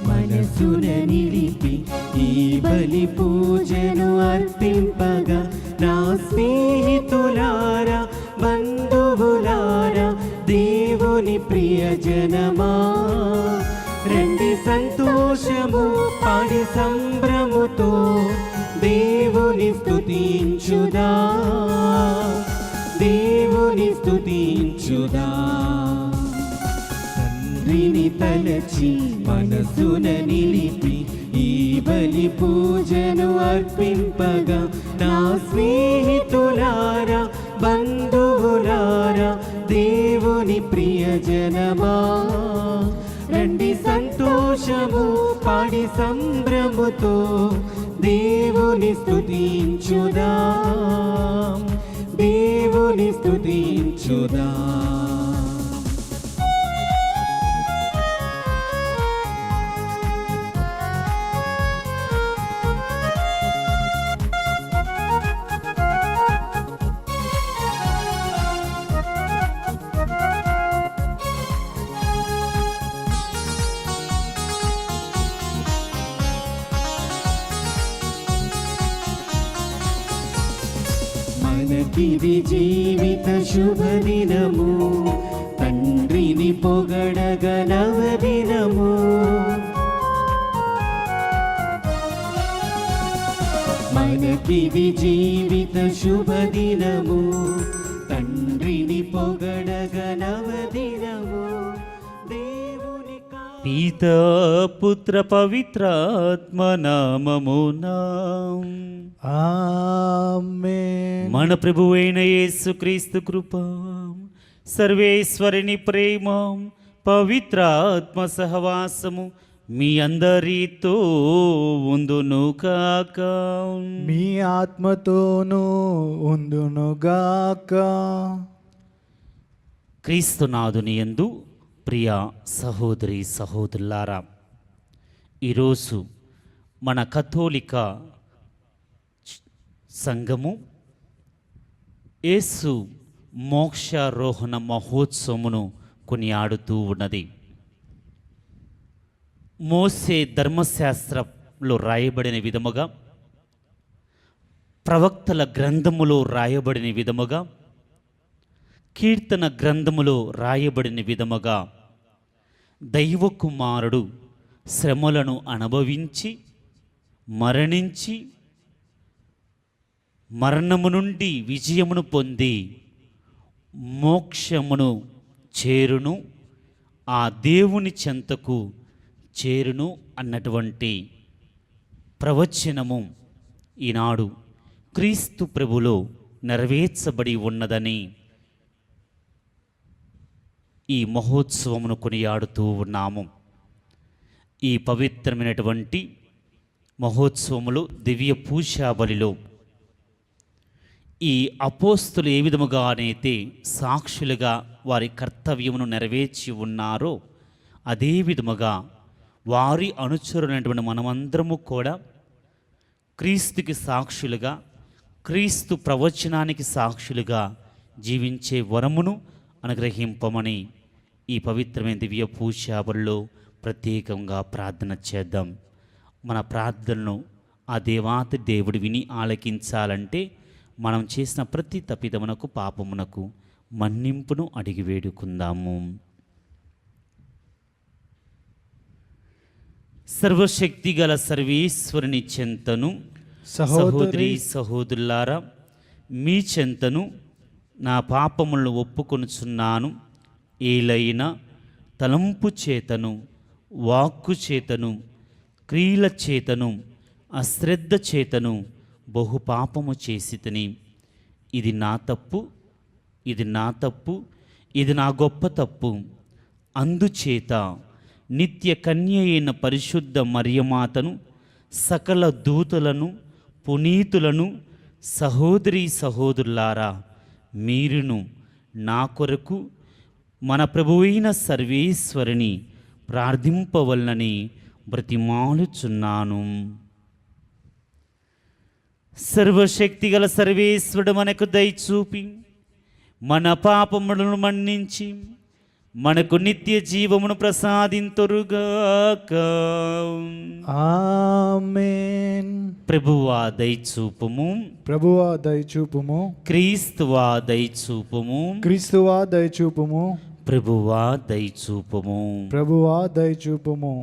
మనసున నిలిపి ఈ బలి పూజను అర్పింపగా నా స్నేహితులారా బంధువులారా దేవుని ప్రియజనమా రండి సంతోషము పాడి సంభ్రముతో దేవుని స్తుతించుదా దేవుని స్తుతించుదా తండ్రిని తలచి మనసున నిలిపి ఈ బలి పూజను అర్పింపగా నా స్నేహితులారా బంధువులారా దేవుని ప్రియజనమా రండి సంతోషము పాడి సంభ్రముతో దేవుని స్తుతించుదా దేవుని స్తుతించుదా. మనకిది జీవిత శుభదినము తండ్రిని పొగడగ నవదినము మనకిది జీవిత శుభదినము తండ్రిని పొగడగ నవదినము దేవుని పితా పుత్ర పవిత్రాత్మ నామమునా ఆమేన్. మన ప్రభువైన యేసుక్రీస్తు కృప సర్వేశ్వరుని ప్రేమ పవిత్రాత్మ సహవాసము మీ అందరితో ఉందును కాక. మీ ఆత్మతోనూ ఉందునుగాక. క్రీస్తునాథుని యందు ప్రియ సహోదరి సహోదరులారా, ఈరోజు మన కథోలిక సంఘము యేసు మోక్షారోహణ మహోత్సవమును కొనియాడుతూ ఉన్నది. మోసే ధర్మశాస్త్రంలో రాయబడిన విధముగా, ప్రవక్తల గ్రంథములో రాయబడిన విధముగా, కీర్తన గ్రంథములో రాయబడిన విధముగా దైవకుమారుడు శ్రమలను అనుభవించి మరణించి మరణము నుండి విజయమును పొంది మోక్షమును చేరును, ఆ దేవుని చెంతకు చేరును అన్నటువంటి ప్రవచనము ఈనాడు క్రీస్తు ప్రభులో నెరవేర్చబడి ఉన్నదని ఈ మహోత్సవమును కొనియాడుతూ ఉన్నాము. ఈ పవిత్రమైనటువంటి మహోత్సవములు దివ్య పూజా బలిలో ఈ అపోస్తులు ఏ విధముగానైతే సాక్షులుగా వారి కర్తవ్యమును నెరవేర్చి ఉన్నారో అదే విధముగా వారి అనుచరులైనటువంటి మనమందరము కూడా క్రీస్తుకి సాక్షులుగా, క్రీస్తు ప్రవచనానికి సాక్షులుగా జీవించే వరమును అనుగ్రహింపమని ఈ పవిత్రమైన దివ్య పూజా బలిలో ప్రత్యేకంగా ప్రార్థన చేద్దాం. మన ప్రార్థనను ఆ దేవాతి దేవుడు విని ఆలకించాలంటే మనం చేసిన ప్రతి తప్పిదమునకు పాపమునకు మన్నింపును అడిగి వేడుకుందాము. సర్వశక్తి గల సర్వేశ్వరుని చెంతను సహోదరి సహోదరులారా, మీ చెంతను నా పాపములను ఒప్పుకొనుచున్నాను. ఏలైనా తలంపు చేతను, వాక్కు చేతను, క్రియల చేతను, అశ్రద్ధ చేతను బహుపాపము చేసితిని. ఇది నా తప్పు, ఇది నా తప్పు, ఇది నా గొప్ప తప్పు. అందుచేత నిత్య కన్య అయిన పరిశుద్ధ మరియమాతను, సకల దూతలను, పునీతులను, సహోదరి సహోదరులారా, మీరును నా కొరకు మన ప్రభువైన సర్వేశ్వరుని ప్రార్థింపవలనని బ్రతిమాలుచున్నాను. సర్వశక్తిగల సర్వేశ్వరుడు మనకు దయచూపి మన పాపములను మన్నించి మనకు నిత్య జీవమును ప్రసాదింతురుగాక. ఆమేన్. ప్రభువా దయచూపుము, ప్రభువా దయచూపుము, క్రీస్తువా దయచూపుము, క్రీస్తువా దయచూపుము, ప్రభువా దయచూపుము. ప్రభువా దయచూపుము.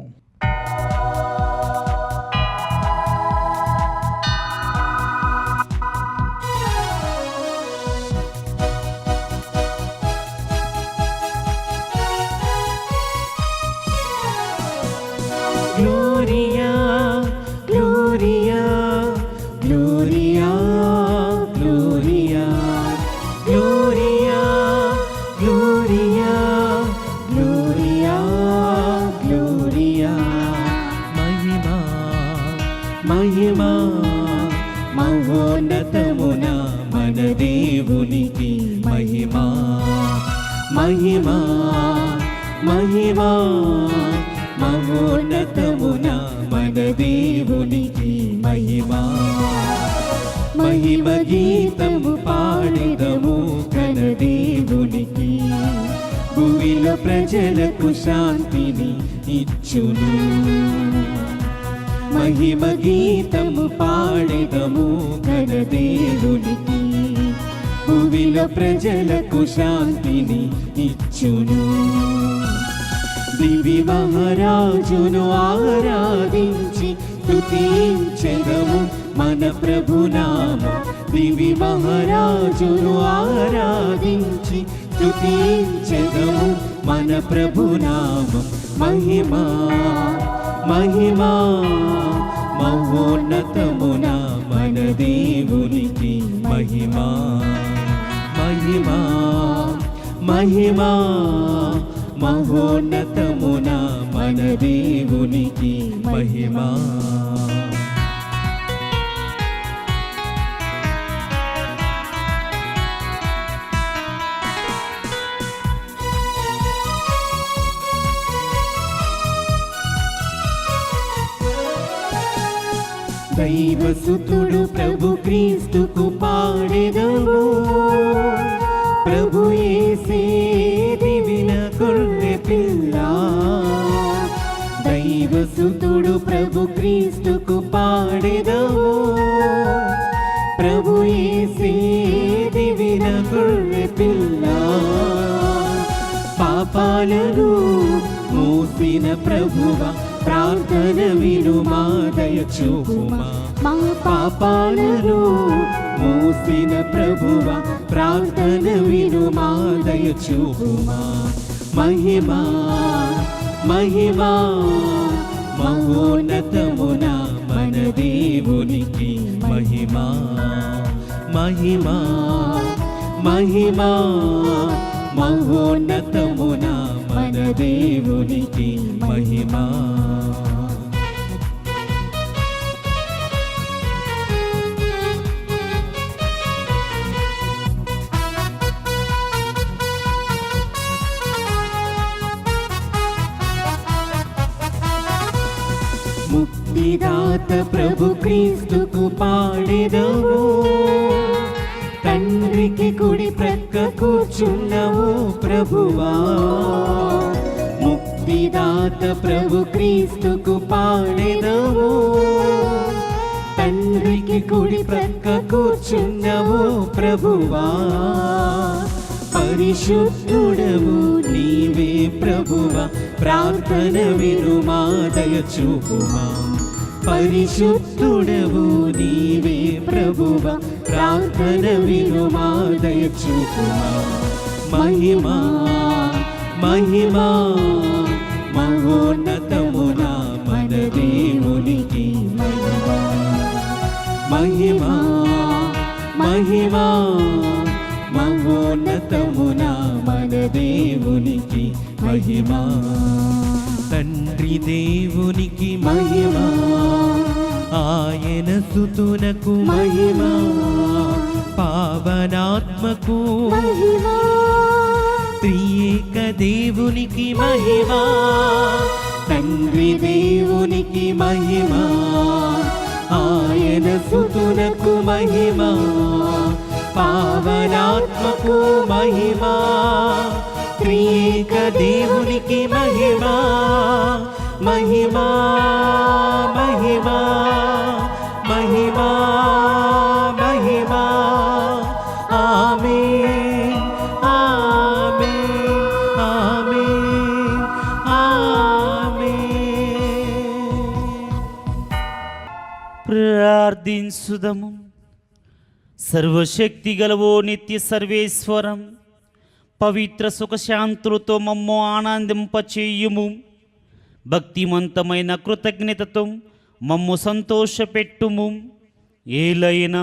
Gloria, Gloria, Gloria, Gloria, Gloria, Gloria, Gloria, Gloria. మహిమా మహిమా మహోన్నతమున మన దేవునికి మహిమా మహిమా మహిమా మహోన్నతమున మన దేవునికి మహిమా. మహిమ గీతము పాడెదము ఘన దేవునికి, భూమిలో ప్రజలకు శాంతిని ఇచ్చును. మహిమ గీతము పాడెదము ఘన దేవునికి, భూమిలో ప్రజలకు శాంతిని ఇచ్చును. దివి మహారాజును ఆరాధించి స్తుతించెదము మన ప్రభునామం. దివి మహారాజును ఆరాధించి స్తుతించెదము మన ప్రభునామం. మహిమా మహిమా మహోన్నతమున మన దేవునికి మహిమా మహిమా మహిమా మహోన్నతమున మన దేవునికి మహిమా. దైవసుతుడు ప్రభు క్రీస్తుకు పాడెదము, ప్రభు యేసే దివిన గొర్రె పిల్ల. దైవసుతుడు ప్రభు క్రీస్తుకు పాడెదము, ప్రభు యేసే దివిన గొర్రె పిల్ల. పాపాలను మోసిన ప్రభువా ప్రార్థన వినుమా, దయ చూపుమా. మా పాపాలను మోసిన ప్రభువా ప్రార్థన వినుమా, దయ చూపుమా. మహిమా మహిమా మహోన్నతమున మన దేవునికి మహిమా మహిమా మహిమా మహోన్నతమున మన దేవునికి మహిమా. ముక్తిదాత ప్రభు క్రీస్తుకు పాడెదము, తండ్రికి కుడి ప్రక్క కూర్చున్నవు ప్రభువా. ముక్తిదాత ప్రభు క్రీస్తుకు పాడెదము, తండ్రికి కుడి ప్రక్క కూర్చున్నవు ప్రభువా. పరిశుద్ధుడవు నీవే ప్రభువా, ప్రార్థన వినుమా దయ చూపుమా. పరిశుద్ధుడవు నీవే ప్రభువా, ప్రార్థన వినుమా దయ చూపుమా. మహిమా మహిమా మహోన్నతమున మన దేవునికి మహిమా మహిమా మహిమా మహోన్నతమున మన దేవునికి మహిమా. తండ్రి దేవునికి మహిమా, ఆయన సుతునకు మహిమా, పావనాత్మకు మహిమా, త్రియేక దేవునికి మహిమా. తండ్రి దేవునికి మహిమా, ఆయన సుతునకు మహిమా, పావనాత్మకు మహిమా, త్రియేక దేవునికి మహిమా. మహిమా మహిమా మహిమా మహిమా. ఆమేన్ ఆమేన్ ఆమేన్ ఆమేన్. ప్రార్థించుదము. సర్వశక్తి గలవో నిత్య సర్వేశ్వరం, పవిత్ర సుఖశాంతులతో మమ్ము ఆనందింపచేయుము. భక్తిమంతమైన కృతజ్ఞతతో మమ్ము సంతోషపెట్టుము. ఏలైనా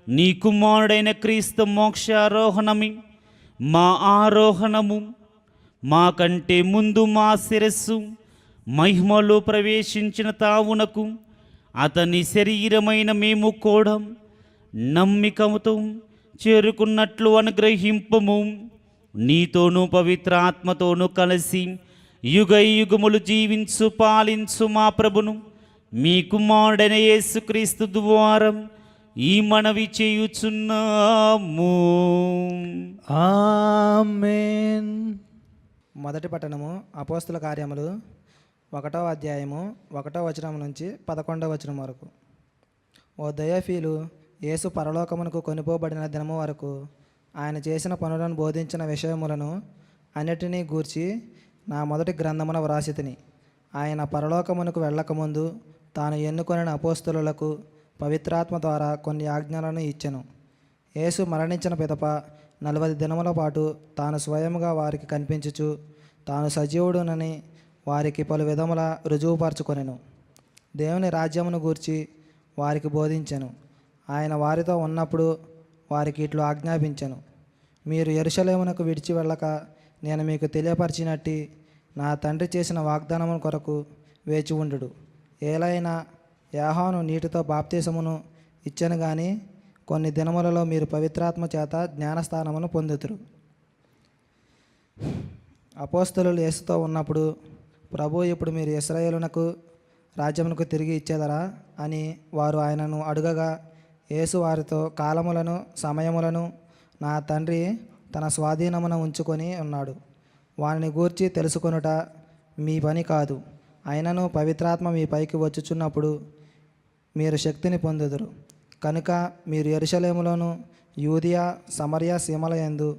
నీ కుమారుడైన క్రీస్తు మోక్షారోహణమి మా ఆరోహణము. మాకంటే ముందు మా శిరస్సు మహిమలో ప్రవేశించిన తావునకు అతని శరీరమైన మేము కూడా నమ్మికముతో చేరుకున్నట్లు అనుగ్రహింపము. నీతోనూ పవిత్ర ఆత్మతోనూ కలిసి యుగ యుగములు జీవించు పాలించు మా ప్రభును మీ కుమారుడైన యేసుక్రీస్తు ద్వారా ఈ మనవి చేయుచున్నాము. ఆమేన్. మొదటి పట్టణము అపోస్తుల కార్యములు 1వ అధ్యాయము 1వ వచనం నుంచి 11వ వచనం వరకు. ఓ దయఫీలు, యేసు పరలోకమునకు కొనిపోబడిన దినము వరకు ఆయన చేసిన పనులను బోధించిన విషయములను అన్నిటినీ గూర్చి నా మొదటి గ్రంథమున వ్రాసితిని. ఆయన పరలోకమునకు వెళ్ళకముందు తాను ఎన్నుకొనిన అపోస్తలులకు పవిత్రాత్మ ద్వారా కొన్ని ఆజ్ఞలను ఇచ్చెను. యేసు మరణించిన పిదప 40 దినముల పాటు తాను స్వయముగా వారికి కనిపించుచు తాను సజీవుడునని వారికి పలు విధముల రుజువుపరచుకొనెను. దేవుని రాజ్యమును గూర్చి వారికి బోధించెను. ఆయన వారితో ఉన్నప్పుడు వారికి ఇట్లు ఆజ్ఞాపించెను, మీరు యెరూషలేమునకు విడిచి వెళ్ళక నేను మీకు తెలియపరిచినట్టి నా తండ్రి చేసిన వాగ్దానము కొరకు వేచి ఉండుడు. ఏలైనా యోహాను నీటితో బాప్తీసమును ఇచ్చెను గాని కొన్ని దినములలో మీరు పవిత్రాత్మ చేత జ్ఞానస్థానమును పొందుతురు. అపోస్తలులు యేసుతో ఉన్నప్పుడు, ప్రభు ఇప్పుడు మీరు ఇశ్రాయేలునకు రాజ్యమునకు తిరిగి ఇచ్చేదరా అని వారు ఆయనను అడుగగా, యేసు వారితో, కాలములను సమయములను నా తండ్రి తన స్వాధీనమున ఉంచుకొని ఉన్నాడు. వారిని గూర్చి తెలుసుకొనుట మీ పని కాదు. అయినను పవిత్రాత్మ మీ పైకి వచ్చుచున్నప్పుడు మీరు శక్తిని పొందుదురు. కనుక మీరు యెరూషలేములోను యూదియా సమరయ సీమల యందు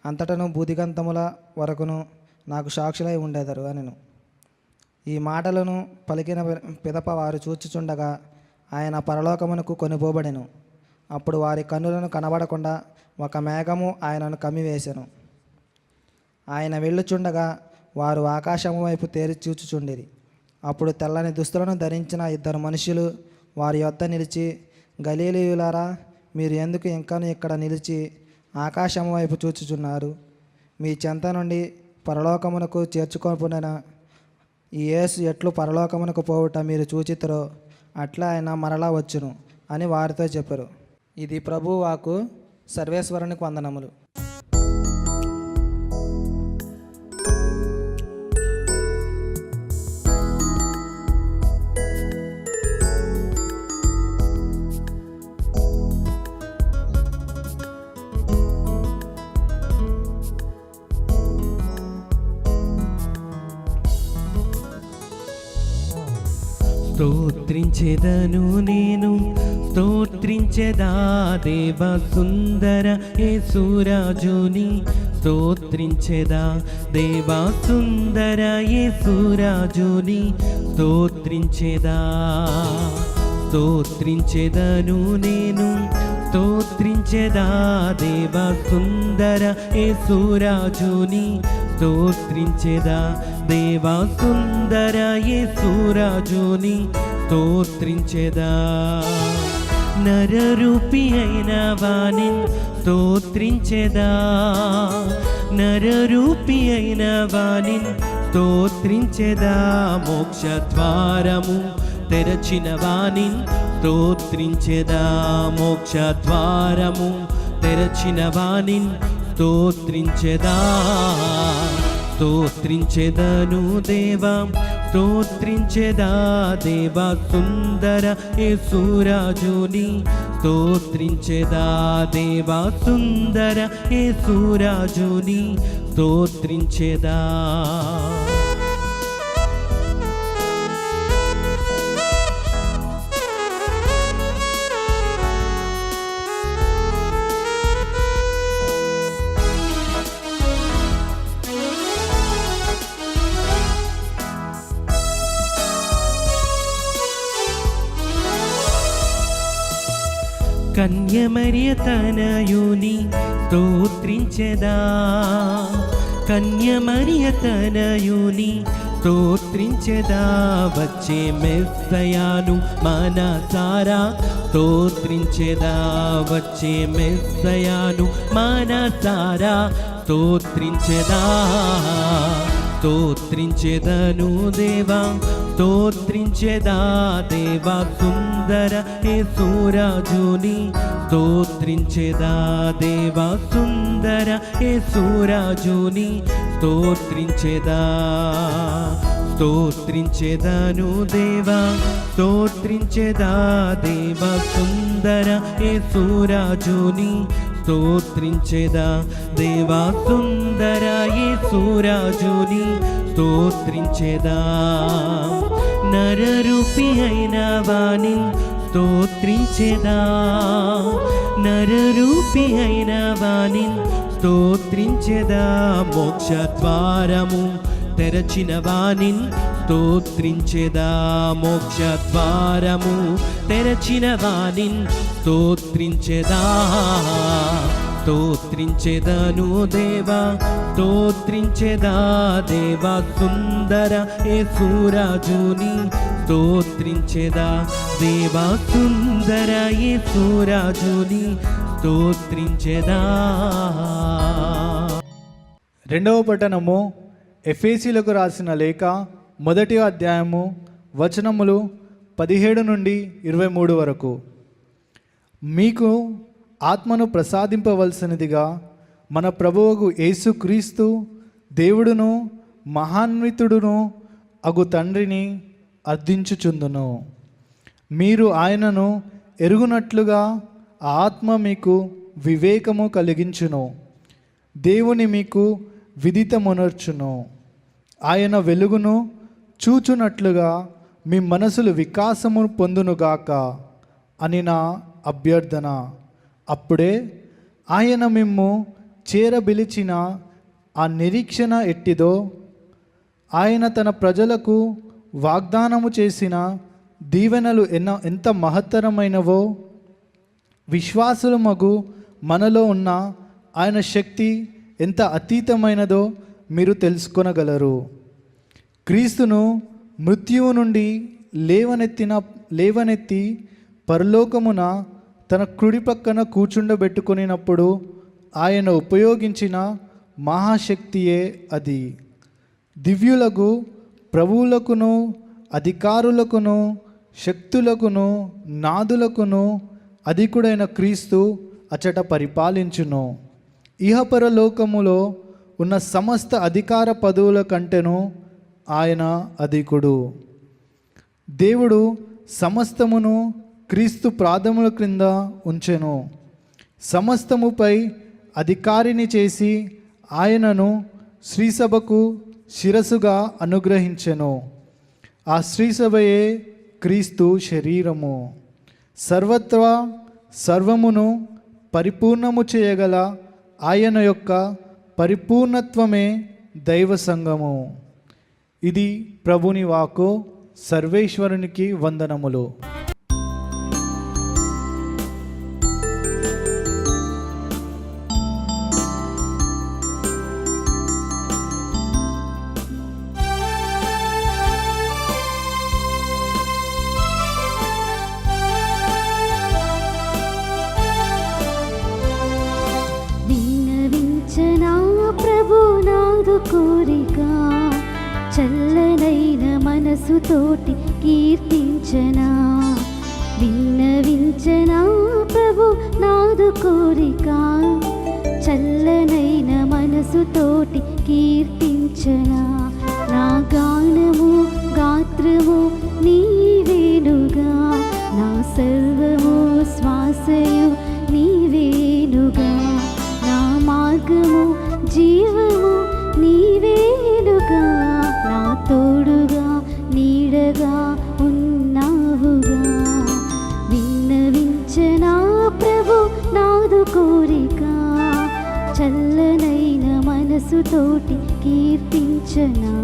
అంతటను బూదిగంతముల వరకును నాకు సాక్షులై ఉండెదరు అనెను. ఈ మాటలను పలికిన పిదప వారు చూచుచుండగా ఆయన పరలోకమునకు కొనిపోబడెను. అప్పుడు వారి కన్నులను కనబడకుండా ఒక మేఘము ఆయనను కమ్మివేశెను. ఆయన వెళ్ళుచుండగా వారు ఆకాశము వైపు తేరి చూచుచుండిరి. అప్పుడు తెల్లని దుస్తులను ధరించిన ఇద్దరు మనుషులు వారి యొద్ద నిలిచి, గలీలీయులారా, మీరు ఎందుకు ఇంకను ఇక్కడ నిలిచి ఆకాశము వైపు చూచుచున్నారు? మీ చెంత నుండి పరలోకమునకు చేర్చుకొనిన ఈ యేసు ఎట్లు పరలోకమునకు పోవుట మీరు చూచితరో అట్లా ఆయన మరలా వచ్చును అని వారితో చెప్పారు. ఇది ప్రభు వాకు. సర్వేశ్వరునికి వందనములు. స్తోత్రించెదను నేను, స్తోత్రించెదా దేవ సుందర యేసురాజుని, స్తోత్రించెదా దేవ సుందర యేసురాజుని, స్తోత్రించెదా. స్తోత్రించెదను నేను, స్తోత్రించెదా దేవ సుందర యేసురాజుని, స్తోత్రించెదా దేవా సుందర యేసురాజుని, స్తోత్రించెదా. నరరూపి అయిన వాని స్తోత్రించెదా, నరరూపి అయిన వాని స్తోత్రించెదా. మోక్ష ద్వారము తెరచిన వాని స్తోత్రించెదా, మోక్ష ద్వారము తెరచిన వాని స్తోత్రించెదా. స్తోత్రించెదను దేవా, స్తోత్రించెదా దేవా సుందర యేసురాజుని, స్తోత్రించెదా దేవా సుందర యేసురాజుని, స్తోత్రించెదా. కన్యమర్య తనయుని స్తోత్రించెదా, కన్యమర్య తనయుని స్తోత్రించెదా. వచ్చే మెస్సయాను మనసారా స్తోత్రించెదా, వచ్చే మెస్సయాను మనసారా స్తోత్రించెదా. స్తోత్రించెదను దేవా, స్తోత్రించెదా దేవా సుందర యేసురాజుని, స్తోత్రించెదా దేవా సుందర యేసురాజుని, స్తోత్రించెదా. స్తోత్రించెదను దేవా, స్తోత్రించెదా దేవా సుందర యేసురాజుని, స్తోత్రించెదా దేవా సుందర యేసురాజుని, స్తోత్రించెదా. నరరూపి అయిన వాని స్తోత్రించెదా, నరరూపి అయిన వాని స్తోత్రించెదా. మోక్ష ద్వారము తెరచిన వాని స్తోత్రించెదా, మోక్ష ద్వారము తెరచిన వాని స్తోత్రించెదా. స్తోత్రించెదను దేవా, స్తోత్రించెదా దేవా సుందర యేసురాజుని, స్తోత్రించెదా దేవా సుందర యేసురాజుని, స్తోత్రించెదా. రెండవ పట్టణము ఎఫెసీయులకు రాసిన లేఖ 1వ అధ్యాయము వచనములు 17 నుండి 23 వరకు. మీకు ఆత్మను ప్రసాదింపవలసినదిగా మన ప్రభువుకు యేసుక్రీస్తు దేవుడును మహాన్వితుడును అగు తండ్రిని అర్థించుచుందును. మీరు ఆయనను ఎరుగునట్లుగా ఆత్మ మీకు వివేకము కలిగించును, దేవుని మీకు విదితమునర్చును. ఆయన వెలుగును చూచునట్లుగా మీ మనసులు వికాసము పొందునుగాక అని నా అభ్యర్థన. అప్పుడే ఆయన మిమ్ము చేరబిలిచిన ఆ నిరీక్షణ ఎట్టిదో, ఆయన తన ప్రజలకు వాగ్దానము చేసిన దీవెనలు ఎంత మహత్తరమైనవో, విశ్వాసుల మగు మనలో ఉన్న ఆయన శక్తి ఎంత అతీతమైనదో మీరు తెలుసుకొనగలరు. క్రీస్తును మృత్యువు నుండి లేవనెత్తి పరలోకమున తన కుడి పక్కన కూర్చుండబెట్టుకొనినప్పుడు ఆయన ఉపయోగించిన మహాశక్తియే అది. దివ్యులకు, ప్రభువులకును, అధికారులకును, శక్తులకును, నాదులకును అధికుడైన క్రీస్తు అచట పరిపాలించును. ఇహపరలోకములో ఉన్న సమస్త అధికార పదవుల కంటెను ఆయన అధికుడు. దేవుడు సమస్తమును క్రీస్తు పాదముల క్రింద ఉంచెను. సమస్తముపై అధికారిని చేసి ఆయనను శ్రీసభకు శిరసుగా అనుగ్రహించెను. ఆ శ్రీసభయే క్రీస్తు శరీరము. సర్వత్రా సర్వమును పరిపూర్ణము చేయగల ఆయన యొక్క పరిపూర్ణత్వమే దైవ సంఘము. ఇది ప్రభుని వాక్కు. సర్వేశ్వరునికి వందనములు. విన్నవించనా ప్రభునాదు కోరిక, చల్లనైన మనసుతోటి కీర్తించనా. విన్నవించనా ప్రభు నాదు కోరిక, చల్లనైన మనసుతోటి కీర్తించనా. నా గానము గాత్రము నీవేనుగా, నా సర్వము శ్వాసయు నీవేనుగా. నా మార్గము జీవము నీవేనుగా, నా తోడుగా నీడగా ఉన్నావుగా. విన్నవించనా ప్రభు నాదు కోరిక, చల్లనైన మనసుతోటి కీర్తించనా.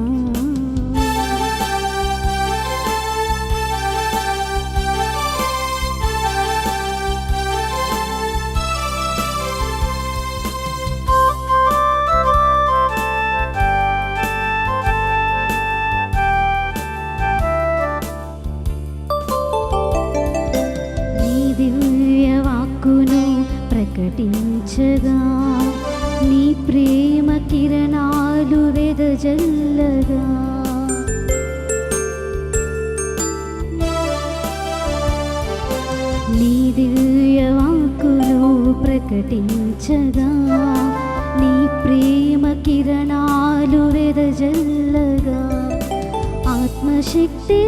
ప్రకటించగా, నీ ప్రేమ కిరణాలు వెదజల్లగా. నీ దివ్య వాక్కును ప్రకటించగా, నీ ప్రేమ కిరణాలు వెదజల్లగా. ఆత్మశక్తినిచ్చినావు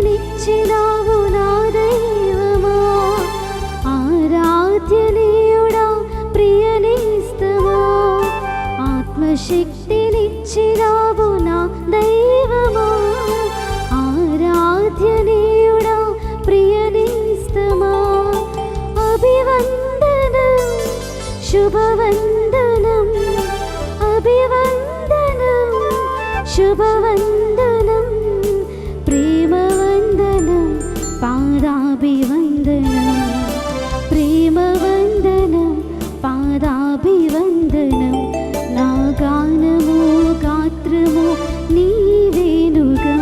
నా దైవమా, ఆరాధ్యనీయుడా ప్రియనేస్తమా. ఆత్మశక్తినిచ్చినావు నా దైవమా, ఆరాధ్యనీయుడా ప్రియనేస్తమా. అభివందనం శుభవందనం, అభివందనం శుభవందనం, ప్రేమవందనం పాదాభివందనం, ప్రేమవందనం పాదాభివందనం. నా గానము గాత్రము నీవేనుగా,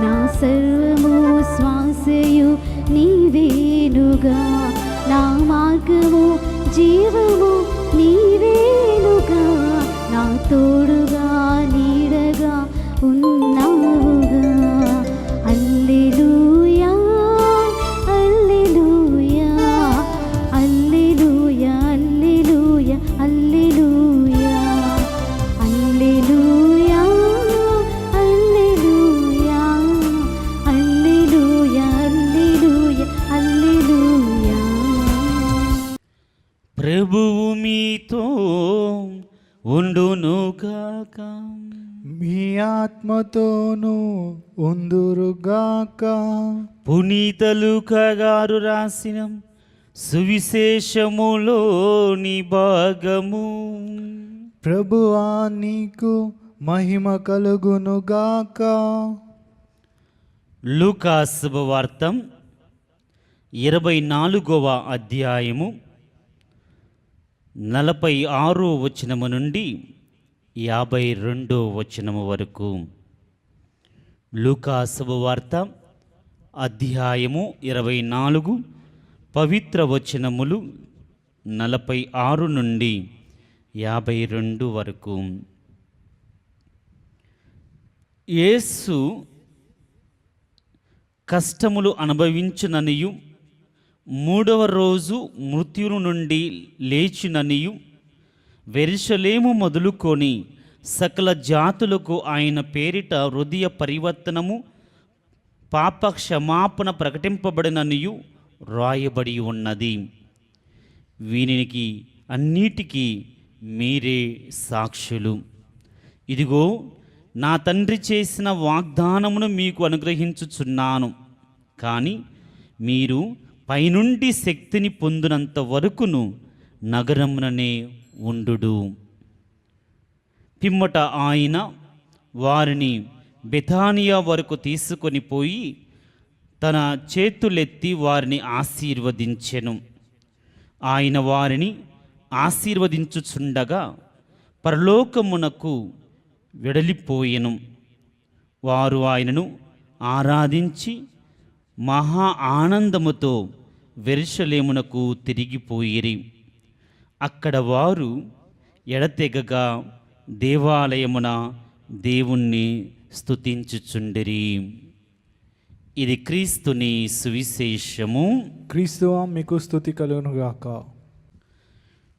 నా సర్వము శ్వాసయు నీవేనుగా. నా మార్గము జీవము నీవేనుగా, నా తోడుగా నీడగా ఉన్నావుగా. హల్లెలూయా హల్లెలూయా హల్లెలూయా హల్లెలూయా హల్లెలూయా హల్లెలూయా హల్లెలూయా హల్లెలూయా హల్లెలూయా హల్లెలూయా. ప్రభువు మీతో ఉండునుగాక. మీ ఆత్మతోనూ ఉందురుగాక. పునీత లూకా గారు రాసిన సువిశేషములోని భాగము. ప్రభువా నీకు మహిమ కలుగునుగాక. లూకా శుభవార్తం 24వ అధ్యాయము 46వ వచనము నుండి 52వ వచనము వరకు. లూకా శుభవార్త అధ్యాయము 24 పవిత్ర వచనములు 46 నుండి 52 వరకు. యేసు కష్టములు అనుభవించుననియు 3వ రోజు మృత్యువు నుండి లేచిననియు యెరూషలేము మొదలుకొని సకల జాతులకు ఆయన పేరిట హృదయ పరివర్తనము పాప క్షమాపణ ప్రకటింపబడిననియు రాయబడి ఉన్నది. వీనికి అన్నిటికీ మీరే సాక్షులు. ఇదిగో నా తండ్రి చేసిన వాగ్దానమును మీకు అనుగ్రహించుచున్నాను, కానీ మీరు పైనుండి శక్తిని పొందినంత వరకును నగరముననే ఉండుడు. పిమ్మట ఆయన వారిని బెతానియా వరకు తీసుకొని పోయి తన చేతులెత్తి వారిని ఆశీర్వదించెను. ఆయన వారిని ఆశీర్వదించుచుండగా పరలోకమునకు వెడలిపోయెను. వారు ఆయనను ఆరాధించి మహా ఆనందముతో యెరూషలేమునకు తిరిగిపోయిరి. అక్కడ వారు ఎడతెగగా దేవాలయమున దేవుణ్ణి స్తుతించుచుండిరి. ఇది క్రీస్తుని సువిశేషము. క్రీస్తువా మీకు స్తుతి కలుగునుగాక.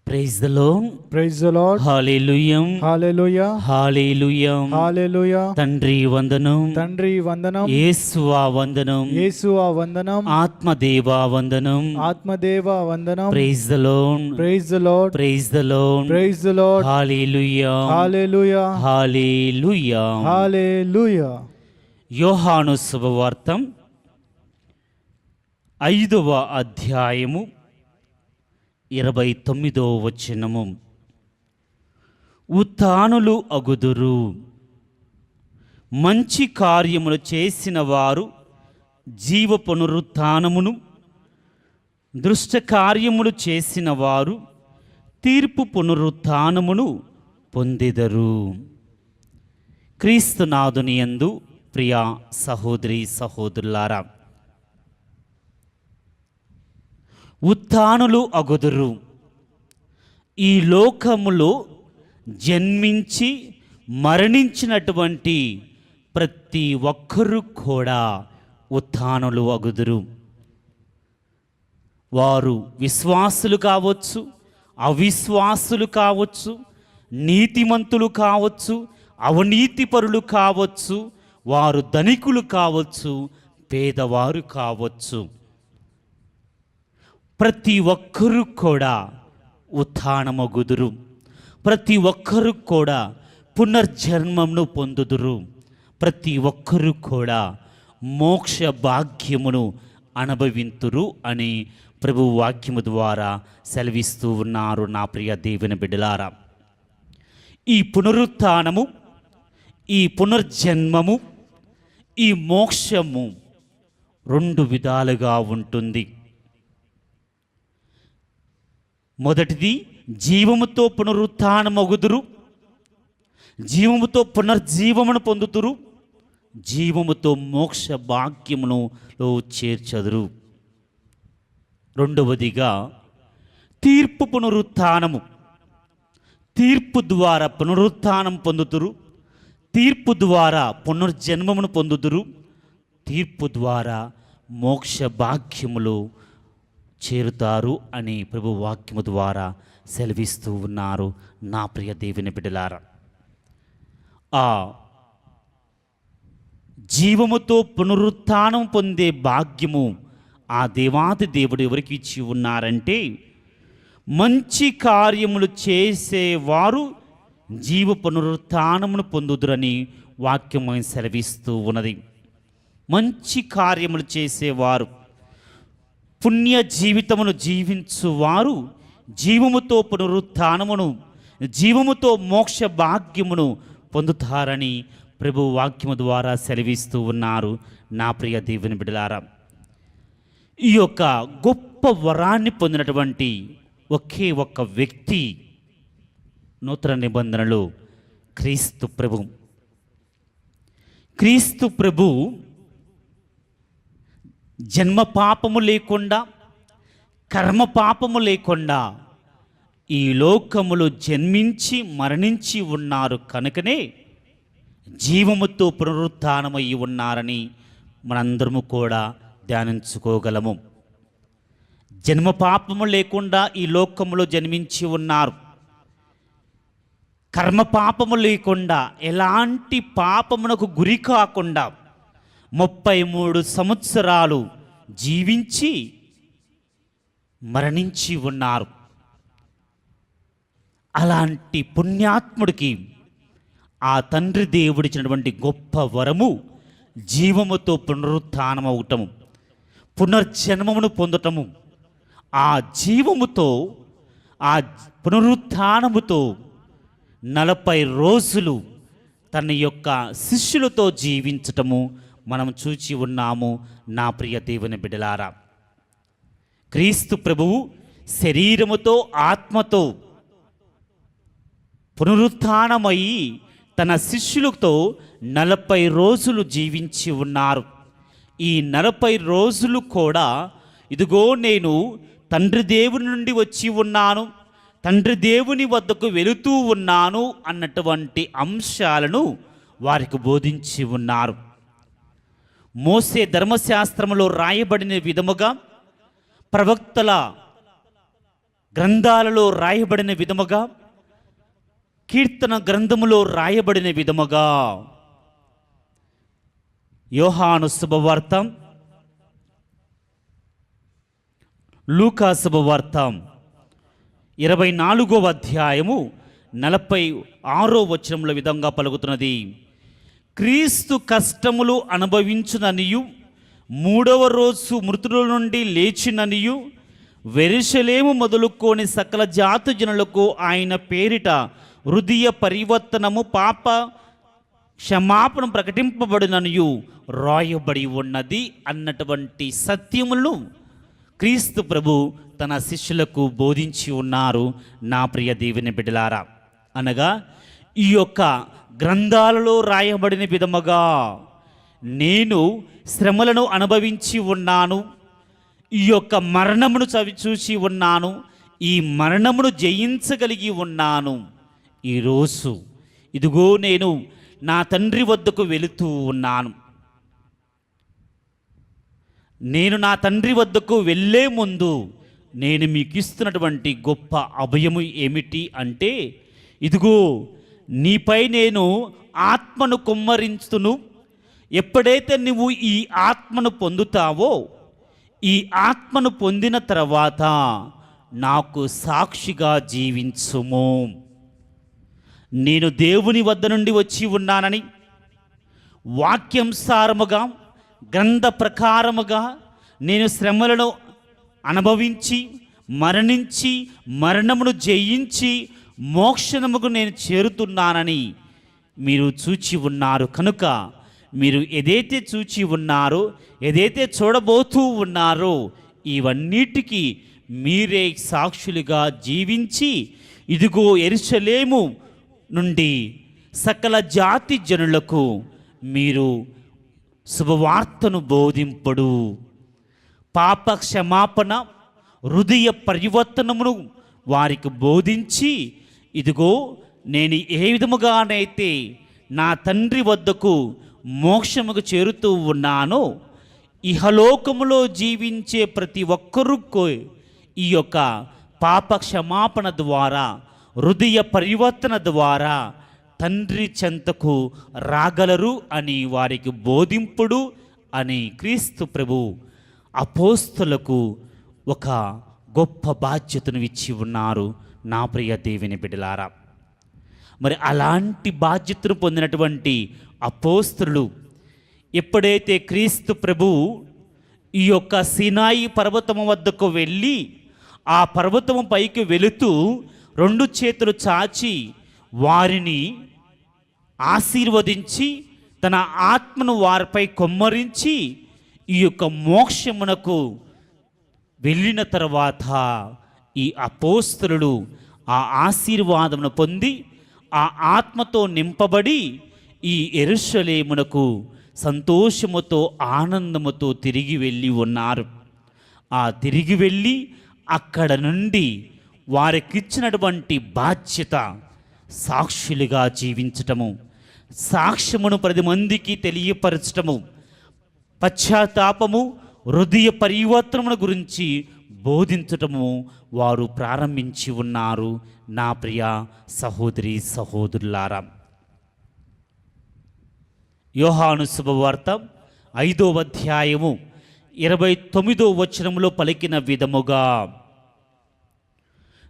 Praise the Lord. Praise the Lord. హల్లెలూయా. హల్లెలూయా. హల్లెలూయా. హల్లెలూయా. తండ్రి వందనం. తండ్రి వందనం. యేసువా వందనం. యేసువా వందనం. ఆత్మదేవా వందనం. ఆత్మదేవ వందనం. Praise the Lord. Praise the Lord. Praise the Lord. Praise the Lord. హల్లెలూయా. హల్లెలూయా. హల్లెలూయా. హల్లెలూయా. యోహాను శుభవార్త 5వ అధ్యాయము 29వ వచనము. ఉత్థానులు అగుదురు. మంచి కార్యములు చేసిన వారు జీవ పునరుత్థానమును, దుష్ట కార్యములు చేసిన వారు తీర్పు పునరుత్థానమును పొందెదరు. క్రీస్తునాథుని యందు ప్రియ సహోదరి సహోదరులారా, ఉత్థానులు అగుదురు. ఈ లోకములో జన్మించి మరణించినటువంటి ప్రతి ఒక్కరూ కూడా ఉత్థానులు అగుదురు. వారు విశ్వాసులు కావచ్చు, అవిశ్వాసులు కావచ్చు, నీతిమంతులు కావచ్చు, అవినీతిపరులు కావచ్చు, వారు ధనికులు కావచ్చు, పేదవారు కావచ్చు. ప్రతి ఒక్కరూ కూడా ఉత్థానమగుదురు. ప్రతి ఒక్కరూ కూడా పునర్జన్మమును పొందుదురు. ప్రతి ఒక్కరూ కూడా మోక్ష భాగ్యమును అనుభవింతురు అని ప్రభు వాక్యము ద్వారా సెలవిస్తూ ఉన్నారు. నా ప్రియ దేవుని బిడ్డలారా, ఈ పునరుత్థానము, ఈ పునర్జన్మము, ఈ మోక్షము 2 విధాలుగా ఉంటుంది. మొదటిది జీవముతో పునరుత్థానమగుదురు, జీవముతో పునర్జీవమును పొందుతురు, జీవముతో మోక్ష భాగ్యమును చేర్చదురు. రెండవదిగా తీర్పు పునరుత్థానము. తీర్పు ద్వారా పునరుత్థానం పొందుతురు, తీర్పు ద్వారా పునర్జన్మమును పొందుతురు, తీర్పు ద్వారా మోక్ష భాగ్యములో చేరుతారు అని ప్రభు వాక్యము ద్వారా సెలవిస్తూ ఉన్నారు. నా ప్రియ దేవుని బిడ్డలారా, ఆ జీవముతో పునరుత్థానం పొందే భాగ్యము ఆ దేవాది దేవుడు ఎవరికి ఇచ్చి ఉన్నారంటే, మంచి కార్యములు చేసేవారు జీవ పునరుత్థానమును పొందుదురని వాక్యము సెలవిస్తూ ఉన్నది. మంచి కార్యములు చేసేవారు, పుణ్య జీవితమును జీవించువారు జీవముతో పునరుత్థానమును, జీవముతో మోక్ష భాగ్యమును పొందుతారని ప్రభు వాక్యము ద్వారా సెలవిస్తూ ఉన్నారు. నా ప్రియ దేవుని బిడ్డలారా, ఈ యొక్క గొప్ప వరాన్ని పొందినటువంటి ఒకే ఒక్క వ్యక్తి నూతన నిబంధనలో క్రీస్తు ప్రభు. క్రీస్తు ప్రభు జన్మ పాపము లేకుండా, కర్మ పాపము లేకుండా ఈ లోకములో జన్మించి మరణించి ఉన్నారు కనుకనే జీవముతో పునరుత్థానమయ్యి ఉన్నారని మనందరము కూడా ధ్యానించుకోగలము. జన్మ పాపము లేకుండా ఈ లోకములో జన్మించి ఉన్నారు. కర్మ పాపము లేకుండా, ఎలాంటి పాపమునకు గురి కాకుండా 33 సంవత్సరాలు జీవించి మరణించి ఉన్నారు. అలాంటి పుణ్యాత్ముడికి ఆ తండ్రి దేవుడిచ్చినటువంటి గొప్ప వరము జీవముతో పునరుత్థానమవటము, పునర్జన్మమును పొందటము. ఆ జీవముతో, ఆ పునరుత్థానముతో 40 రోజులు తన యొక్క శిష్యులతో జీవించటము మనం చూచి ఉన్నాము. నా ప్రియ దేవుని బిడ్డలారా, క్రీస్తు ప్రభువు శరీరముతో ఆత్మతో పునరుత్థానమై తన శిష్యులతో 40 రోజులు జీవించి ఉన్నారు. ఈ 40 రోజులు కూడా ఇదిగో నేను తండ్రి దేవుని నుండి వచ్చి ఉన్నాను, తండ్రి దేవుని వద్దకు వెళుతూ ఉన్నాను అన్నటువంటి అంశాలను వారికి బోధించి ఉన్నారు. మోసే ధర్మశాస్త్రములో రాయబడిన విధముగా, ప్రవక్తల గ్రంథాలలో రాయబడిన విధముగా, కీర్తన గ్రంథములో రాయబడిన విధముగా యోహాను శుభవార్త, లూకా శుభవార్త 24వ అధ్యాయము 46వ వచనముల విధంగా పలుకుతున్నది. క్రీస్తు కష్టములు అనుభవించుననియు, 3వ రోజు మృతుల నుండి లేచిననియు, యెరూషలేము మొదలుకొని సకల జాతి జనులకు ఆయన పేరిట హృదయ పరివర్తనము, పాప క్షమాపణ ప్రకటింపబడిననియు రాయబడి ఉన్నది అన్నటువంటి సత్యములను క్రీస్తు ప్రభు తన శిష్యులకు బోధించి ఉన్నారు. నా ప్రియ దేవుని బిడ్డలారా, అనగా ఈ యొక్క గ్రంథాలలో రాయబడిన విధముగా నేను శ్రమలను అనుభవించి ఉన్నాను, ఈ యొక్క మరణమును చూసి ఉన్నాను, ఈ మరణమును జయించగలిగి ఉన్నాను. ఈరోజు ఇదిగో నేను నా తండ్రి వద్దకు వెళుతూ ఉన్నాను. నేను నా తండ్రి వద్దకు వెళ్ళే ముందు నేను మీకు ఇస్తున్నటువంటి గొప్ప అభయము ఏమిటి అంటే, ఇదిగో నీపై నేను ఆత్మను కుమ్మరించును. ఎప్పుడైతే నువ్వు ఈ ఆత్మను పొందుతావో, ఈ ఆత్మను పొందిన తర్వాత నాకు సాక్షిగా జీవించుము. నేను దేవుని వద్ద నుండి వచ్చి ఉన్నానని, వాక్యంసారముగా గ్రంథ ప్రకారముగా నేను శ్రమలను అనుభవించి మరణించి మరణమును జయించి మోక్షముకు నేను చేరుతున్నానని మీరు చూచి ఉన్నారు. కనుక మీరు ఏదైతే చూచి ఉన్నారో, ఏదైతే చూడబోతూ ఉన్నారో, ఇవన్నిటికీ మీరే సాక్షులుగా జీవించి ఇదిగో యెరూషలేము నుండి సకల జాతి జనులకు మీరు శుభవార్తను బోధింపడు, పాప క్షమాపణ, హృదయ పరివర్తనమును వారికి బోధించి, ఇదిగో నేను ఏ విధముగానైతే నా తండ్రి వద్దకు మోక్షముకు చేరుతూ ఉన్నానో, ఇహలోకములో జీవించే ప్రతి ఒక్కరికి ఈ యొక్క పాప క్షమాపణ ద్వారా, హృదయ పరివర్తన ద్వారా తండ్రి చెంతకు రాగలరు అని వారికి బోధింపుడు అని క్రీస్తు ప్రభు అపోస్తలకు ఒక గొప్ప బాధ్యతను ఇచ్చి ఉన్నారు. నా ప్రియ దేవుని బిడ్డలారా, మరి అలాంటి బాధ్యతను పొందినటువంటి అపోస్తలులు ఎప్పుడైతే క్రీస్తు ప్రభు ఈ యొక్క సినాయి పర్వతము వద్దకు వెళ్ళి ఆ పర్వతము పైకి వెళుతూ 2 చేతులు చాచి వారిని ఆశీర్వదించి తన ఆత్మను వారిపై కొమ్మరించి ఈ యొక్క మోక్షమునకు వెళ్ళిన తర్వాత ఈ అపోస్తలులు ఆ ఆశీర్వాదమును పొంది ఆ ఆత్మతో నింపబడి ఈ యెరూషలేమునకు సంతోషముతో ఆనందముతో తిరిగి వెళ్ళి ఉన్నారు. ఆ తిరిగి వెళ్ళి అక్కడ నుండి వారికిచ్చినటువంటి బాధ్యత సాక్షులుగా జీవించటము, సాక్ష్యమును 10 మందికి తెలియపరచటము, పశ్చాత్తాపము, హృదయ పరివర్తనముల గురించి బోధించటము వారు ప్రారంభించి ఉన్నారు. నా ప్రియ సహోదరి సహోదరులారా, యోహాను శుభవార్త 5వ అధ్యాయము 29వ వచనములో పలికిన విధముగా,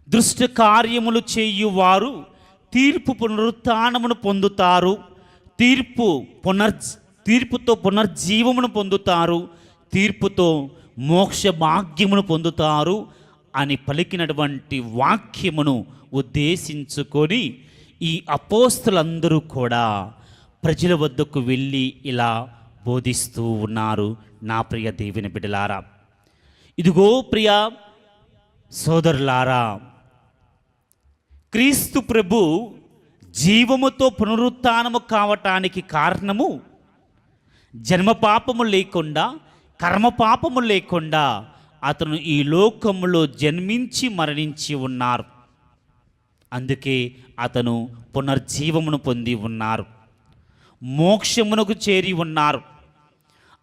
దుష్ట కార్యములు చేయువారు తీర్పు పునరుత్థానమును పొందుతారు, తీర్పుతో పునర్జీవమును పొందుతారు, తీర్పుతో మోక్ష భాగ్యమును పొందుతారు అని పలికినటువంటి వాక్యమును ఉద్దేశించుకొని ఈ అపోస్తులందరూ కూడా ప్రజల వద్దకు వెళ్ళి ఇలా బోధిస్తూ ఉన్నారు. నా ప్రియ దేవుని బిడ్డలారా, ఇదిగో ప్రియ సోదరులారా, క్రీస్తు ప్రభు జీవముతో పునరుత్థానము కావటానికి కారణము జన్మ పాపము లేకుండా, కర్మ పాపము లేకుండా అతను ఈ లోకములో జన్మించి మరణించి ఉన్నారు. అందుకే అతను పునర్జీవమును పొంది ఉన్నారు, మోక్షమునకు చేరి ఉన్నారు.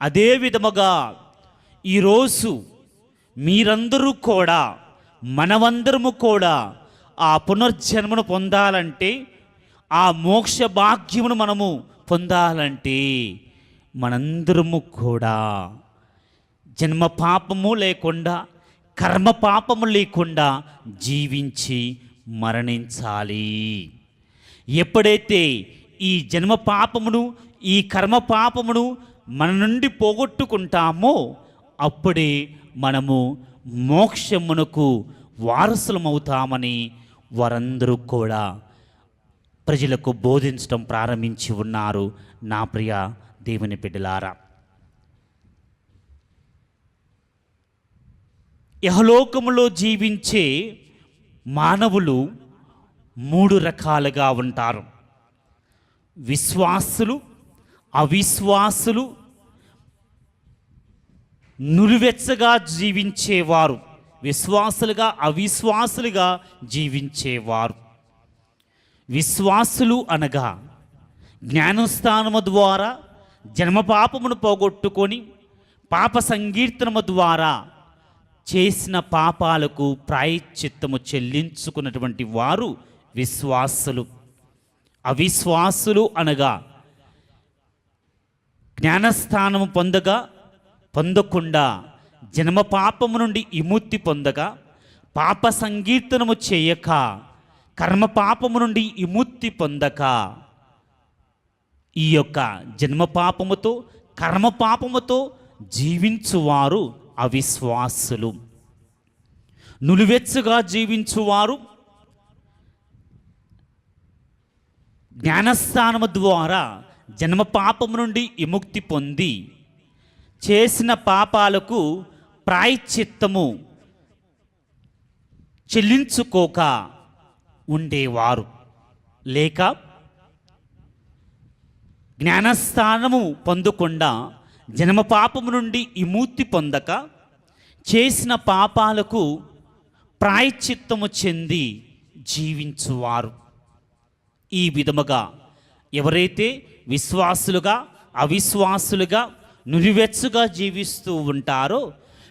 అదే విధముగా ఈరోజు మీరందరూ కూడా, మనమందరము కూడా ఆ పునర్జన్మను పొందాలంటే, ఆ మోక్ష భాగ్యమును మనము పొందాలంటే మనందరము కూడా జన్మ పాపము లేకుండా, కర్మ పాపము లేకుండా జీవించి మరణించాలి. ఎప్పుడైతే ఈ జన్మ పాపమును, ఈ కర్మ పాపమును మన నుండి పోగొట్టుకుంటామో అప్పుడే మనము మోక్షమునకు వారసులమవుతామని వారందరూ కూడా ప్రజలకు బోధించడం ప్రారంభించి ఉన్నారు. నా ప్రియ దేవుని బిడ్డలారా, యహలోకములో జీవించే మానవులు 3 రకాలుగా ఉంటారు. విశ్వాసులు, అవిశ్వాసులు, నులివెచ్చగా జీవించేవారు. విశ్వాసులుగా, అవిశ్వాసులుగా జీవించేవారు. విశ్వాసులు అనగా జ్ఞానస్థానము ద్వారా జన్మపాపమును పోగొట్టుకొని పాప సంకీర్తనము ద్వారా చేసిన పాపాలకు ప్రాయశ్చిత్తము చెల్లించుకున్నటువంటి వారు విశ్వాసులు. అవిశ్వాసులు అనగా జ్ఞానస్థానము పొందకుండా జన్మ పాపము నుండి విముక్తి పొందగా, పాప సంకీర్తనము చేయక, కర్మ పాపము నుండి విముక్తి పొందక ఈ యొక్క జన్మ పాపముతో, కర్మ పాపముతో జీవించువారు అవిశ్వాసులు. నులివెచ్చగా జీవించువారు జ్ఞానస్థానము ద్వారా జన్మ పాపము నుండి విముక్తి పొంది చేసిన పాపాలకు ప్రాయశ్చిత్తము చెల్లించుకోక ఉండేవారు. లేక జ్ఞానస్థానము పొందకుండా జన్మ పాపము నుండి విముక్తి పొందక చేసిన పాపాలకు ప్రాయశ్చిత్తము చెంది జీవించువారు. ఈ విధముగా ఎవరైతే విశ్వాసులుగా, అవిశ్వాసులుగా, నులివెచ్చుగా జీవిస్తూ ఉంటారో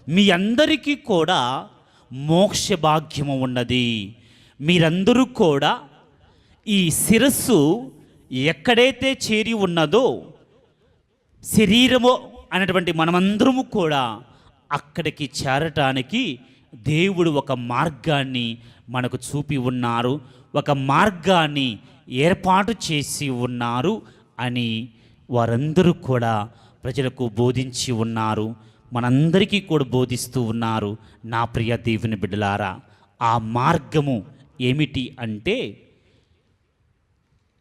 మీ అందరికీ కూడా మోక్ష భాగ్యము ఉన్నది. మీరందరూ కూడా ఈ శిరస్సు ఎక్కడైతే చేరి ఉన్నదో, శరీరము అనేటువంటి మనమందరము కూడా అక్కడికి చేరటానికి దేవుడు ఒక మార్గాన్ని మనకు చూపి ఉన్నారు, ఒక మార్గాన్ని ఏర్పాటు చేసి ఉన్నారు అని వారందరూ కూడా ప్రజలకు బోధించి ఉన్నారు. మనందరికీ కూడా బోధిస్తూ ఉన్నారు. నా ప్రియ దేవుని బిడ్డలారా, ఆ మార్గము ఏమిటి అంటే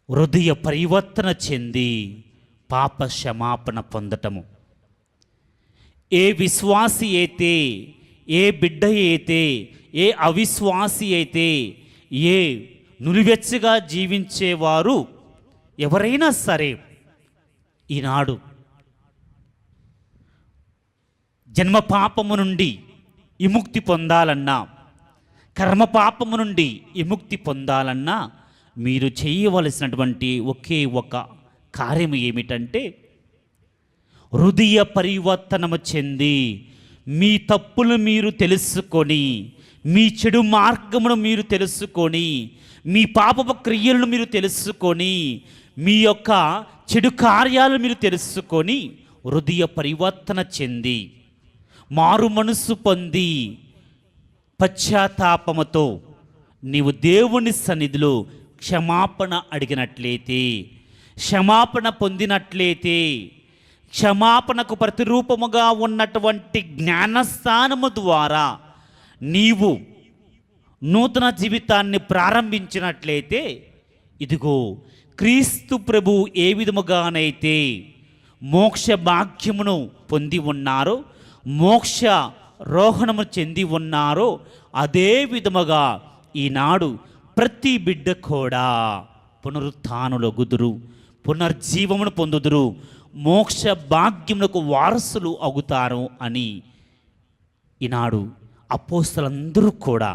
హృదయ పరివర్తన చెంది పాప క్షమాపణ పొందటము. ఏ విశ్వాసి అయితే, ఏ బిడ్డ అయితే, ఏ అవిశ్వాసి అయితే, ఏ నులివెచ్చగా జీవించేవారు ఎవరైనా సరే ఈనాడు జన్మ పాపము నుండి విముక్తి పొందాలన్నా, కర్మ పాపము నుండి విముక్తి పొందాలన్నా మీరు చేయవలసినటువంటి ఒకే ఒక కార్యం ఏమిటంటే హృదయ పరివర్తనము చెంది మీ తప్పులు మీరు తెలుసుకొని, మీ చెడు మార్గమును మీరు తెలుసుకొని, మీ పాపపు క్రియలను మీరు తెలుసుకొని, మీ యొక్క చెడు కార్యాలు మీరు తెలుసుకొని హృదయ పరివర్తన చెంది మారు మనసు పొంది పశ్చాత్తాపముతో నీవు దేవుని సన్నిధిలో క్షమాపణ అడిగినట్లయితే, క్షమాపణ పొందినట్లయితే, క్షమాపణకు ప్రతిరూపముగా ఉన్నటువంటి జ్ఞానస్థానము ద్వారా నీవు నూతన జీవితాన్ని ప్రారంభించినట్లయితే, ఇదిగో క్రీస్తు ప్రభు ఏ విధముగానైతే మోక్ష భాగ్యమును పొంది ఉన్నారో, మోక్ష రోహణము చెంది ఉన్నారో, అదే విధముగా ఈనాడు ప్రతి బిడ్డ కూడా పునరుత్థానులగుదురు, పునర్జీవమును పొందుదురు, మోక్ష భాగ్యములకు వారసులు అవుతారు అని ఈనాడు అపోస్తలులందరూ కూడా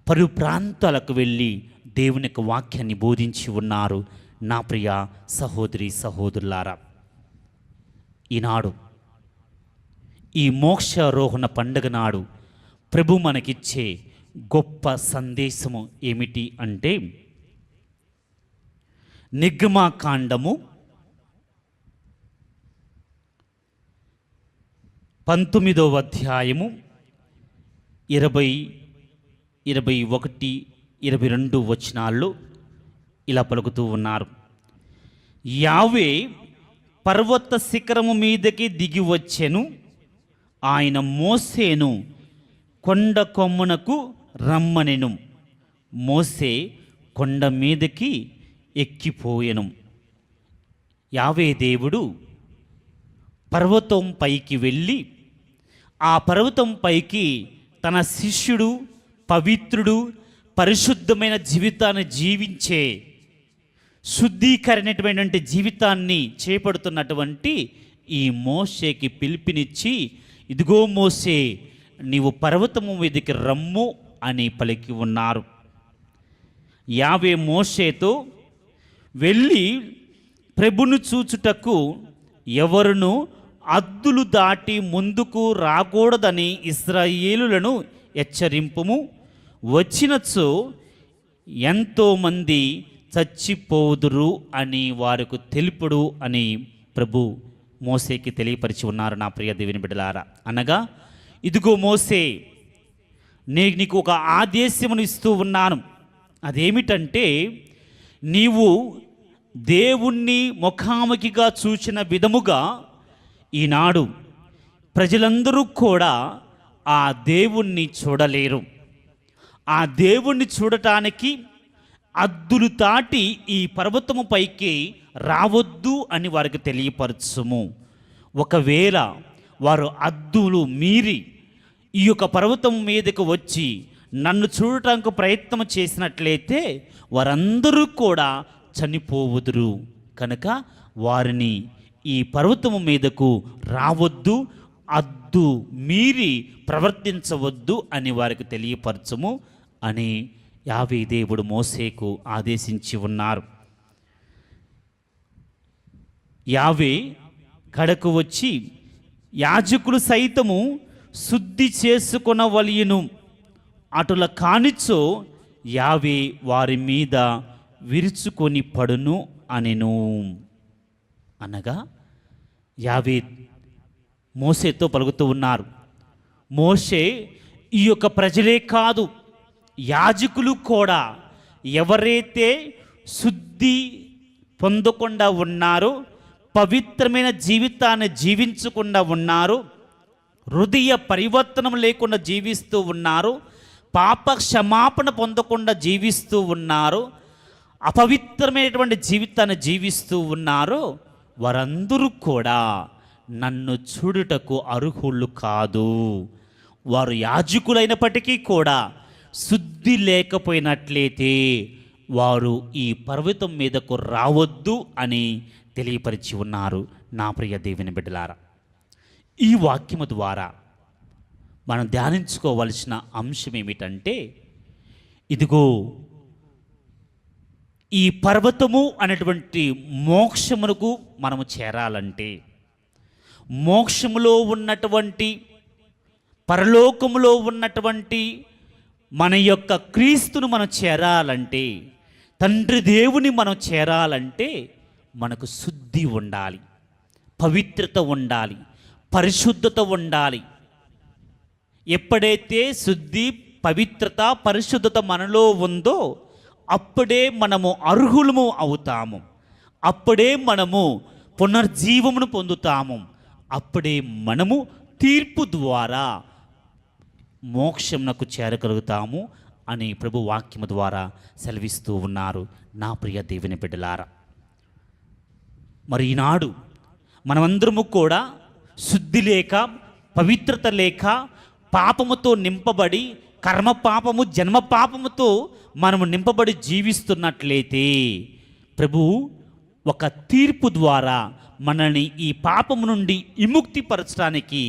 పలు ప్రాంతాలకు వెళ్ళి దేవుని యొక్క వాక్యాన్ని బోధించి ఉన్నారు. నా ప్రియ సహోదరి సహోదరులారా, ఈనాడు ఈ మోక్షారోహణ పండుగ నాడు ప్రభు మనకిచ్చే గొప్ప సందేశము ఏమిటి అంటే, నిర్గమాకాండము 19వ అధ్యాయము 20, 21, 22 వచనాల్లో ఇలా పలుకుతూ ఉన్నారు. యావే పర్వత శిఖరము మీదకి దిగి వచ్చెను, ఆయన మోసేను కొండ కొమ్మునకు రమ్మనెను, మోసే కొండ మీదకి ఎక్కిపోయెను. యావే దేవుడు పర్వతం పైకి వెళ్ళి ఆ పర్వతం పైకి తన శిష్యుడు పవిత్రుడు పరిశుద్ధమైన జీవితాన్ని జీవించే శుద్ధీకరణటువంటి జీవితాన్ని చేపడుతున్నటువంటి ఈ మోషేకి పిలుపునిచ్చి, ఇదిగో మోసే నీవు పర్వతము మీదకి రమ్ము అని పలికి ఉన్నారు. యావే మోషేతో వెళ్ళి ప్రభును చూచుటకు ఎవరును అద్దులు దాటి ముందుకు రాకూడదని ఇశ్రాయేలులను హెచ్చరింపుము, వచ్చినచో ఎంతోమంది చచ్చిపోదురు అని వారికి తెలుపుడు అని ప్రభు మోసేకి తెలియపరిచి ఉన్నారు. నా ప్రియ దేవుని బిడ్డలారా, అనగా ఇదిగో మోసే, నేను నీకు ఒక ఆదేశమును ఇస్తూ ఉన్నాను. అదేమిటంటే, నీవు దేవుణ్ణి ముఖాముఖిగా చూచిన విధముగా ఈనాడు ప్రజలందరూ కూడా ఆ దేవుణ్ణి చూడలేరు. ఆ దేవుణ్ణి చూడటానికి అద్దులు దాటి ఈ పర్వతము పైకి రావద్దు అని వారికి తెలియపరచుము. ఒకవేళ వారు అద్దులు మీరి ఈ యొక్క పర్వతం మీదకు వచ్చి నన్ను చూడటానికి ప్రయత్నం చేసినట్లయితే వారందరూ కూడా చనిపోవుదురు. కనుక వారిని ఈ పర్వతము మీదకు రావద్దు, అద్దు మీరి ప్రవర్తించవద్దు అని వారికి తెలియపరచము అని యావే దేవుడు మోసేకు ఆదేశించి ఉన్నారు. యావే కడకు వచ్చి యాజకులు సైతము శుద్ధి చేసుకొనవలయును, అటుల కానిచో యావే వారి మీద విరుచుకొని పడును అనెను. అనగా యావే మోసేతో పలుకుతూ ఉన్నారు. మోషే ఈ యొక్క ప్రజలే కాదు, యాజకులు కూడా ఎవరైతే శుద్ధి పొందకుండా ఉన్నారో, పవిత్రమైన జీవితాన్ని జీవించకుండా ఉన్నారు, హృదయ పరివర్తనం లేకుండా జీవిస్తూ ఉన్నారు, పాప క్షమాపణ పొందకుండా జీవిస్తూ ఉన్నారు, అపవిత్రమైనటువంటి జీవితాన్ని జీవిస్తూ ఉన్నారు, వారందరూ కూడా నన్ను చూడుటకు అర్హులు కాదు. వారు యాజకులైనప్పటికీ కూడా, శుద్ధి లేకపోయినట్లయితే వారు ఈ పర్వతం మీదకు రావద్దు అని తెలియపరిచి ఉన్నారు. నా ప్రియ దేవుని బిడ్డలారా, ఈ వాక్యము ద్వారా మనం ధ్యానించుకోవలసిన అంశం ఏమిటంటే, ఇదిగో ఈ పర్వతము అనేటువంటి మోక్షమునకు మనము చేరాలంటే, మోక్షములో ఉన్నటువంటి పరలోకములో ఉన్నటువంటి మన యొక్క క్రీస్తును మనం చేరాలంటే, తండ్రి దేవుని మనం చేరాలంటే మనకు శుద్ధి ఉండాలి, పవిత్రత ఉండాలి, పరిశుద్ధత ఉండాలి. ఎప్పుడైతే శుద్ధి, పవిత్రత, పరిశుద్ధత మనలో ఉందో అప్పుడే మనము అర్హులము అవుతాము, అప్పుడే మనము పునర్జీవమును పొందుతాము, అప్పుడే మనము తీర్పు ద్వారా మోక్షమునకు చేరగలుగుతాము అని ప్రభు వాక్యము ద్వారా సెలవిస్తూ ఉన్నారు. నా ప్రియ దేవుని బిడ్డలారా, మరి ఈనాడు మనమందరము కూడా శుద్ధి లేక, పవిత్రత లేక, పాపముతో నింపబడి, కర్మ పాపము, జన్మ పాపముతో మనము నింపబడి జీవిస్తున్నట్లయితే ప్రభు ఒక తీర్పు ద్వారా మనల్ని ఈ పాపము నుండి విముక్తిపరచడానికి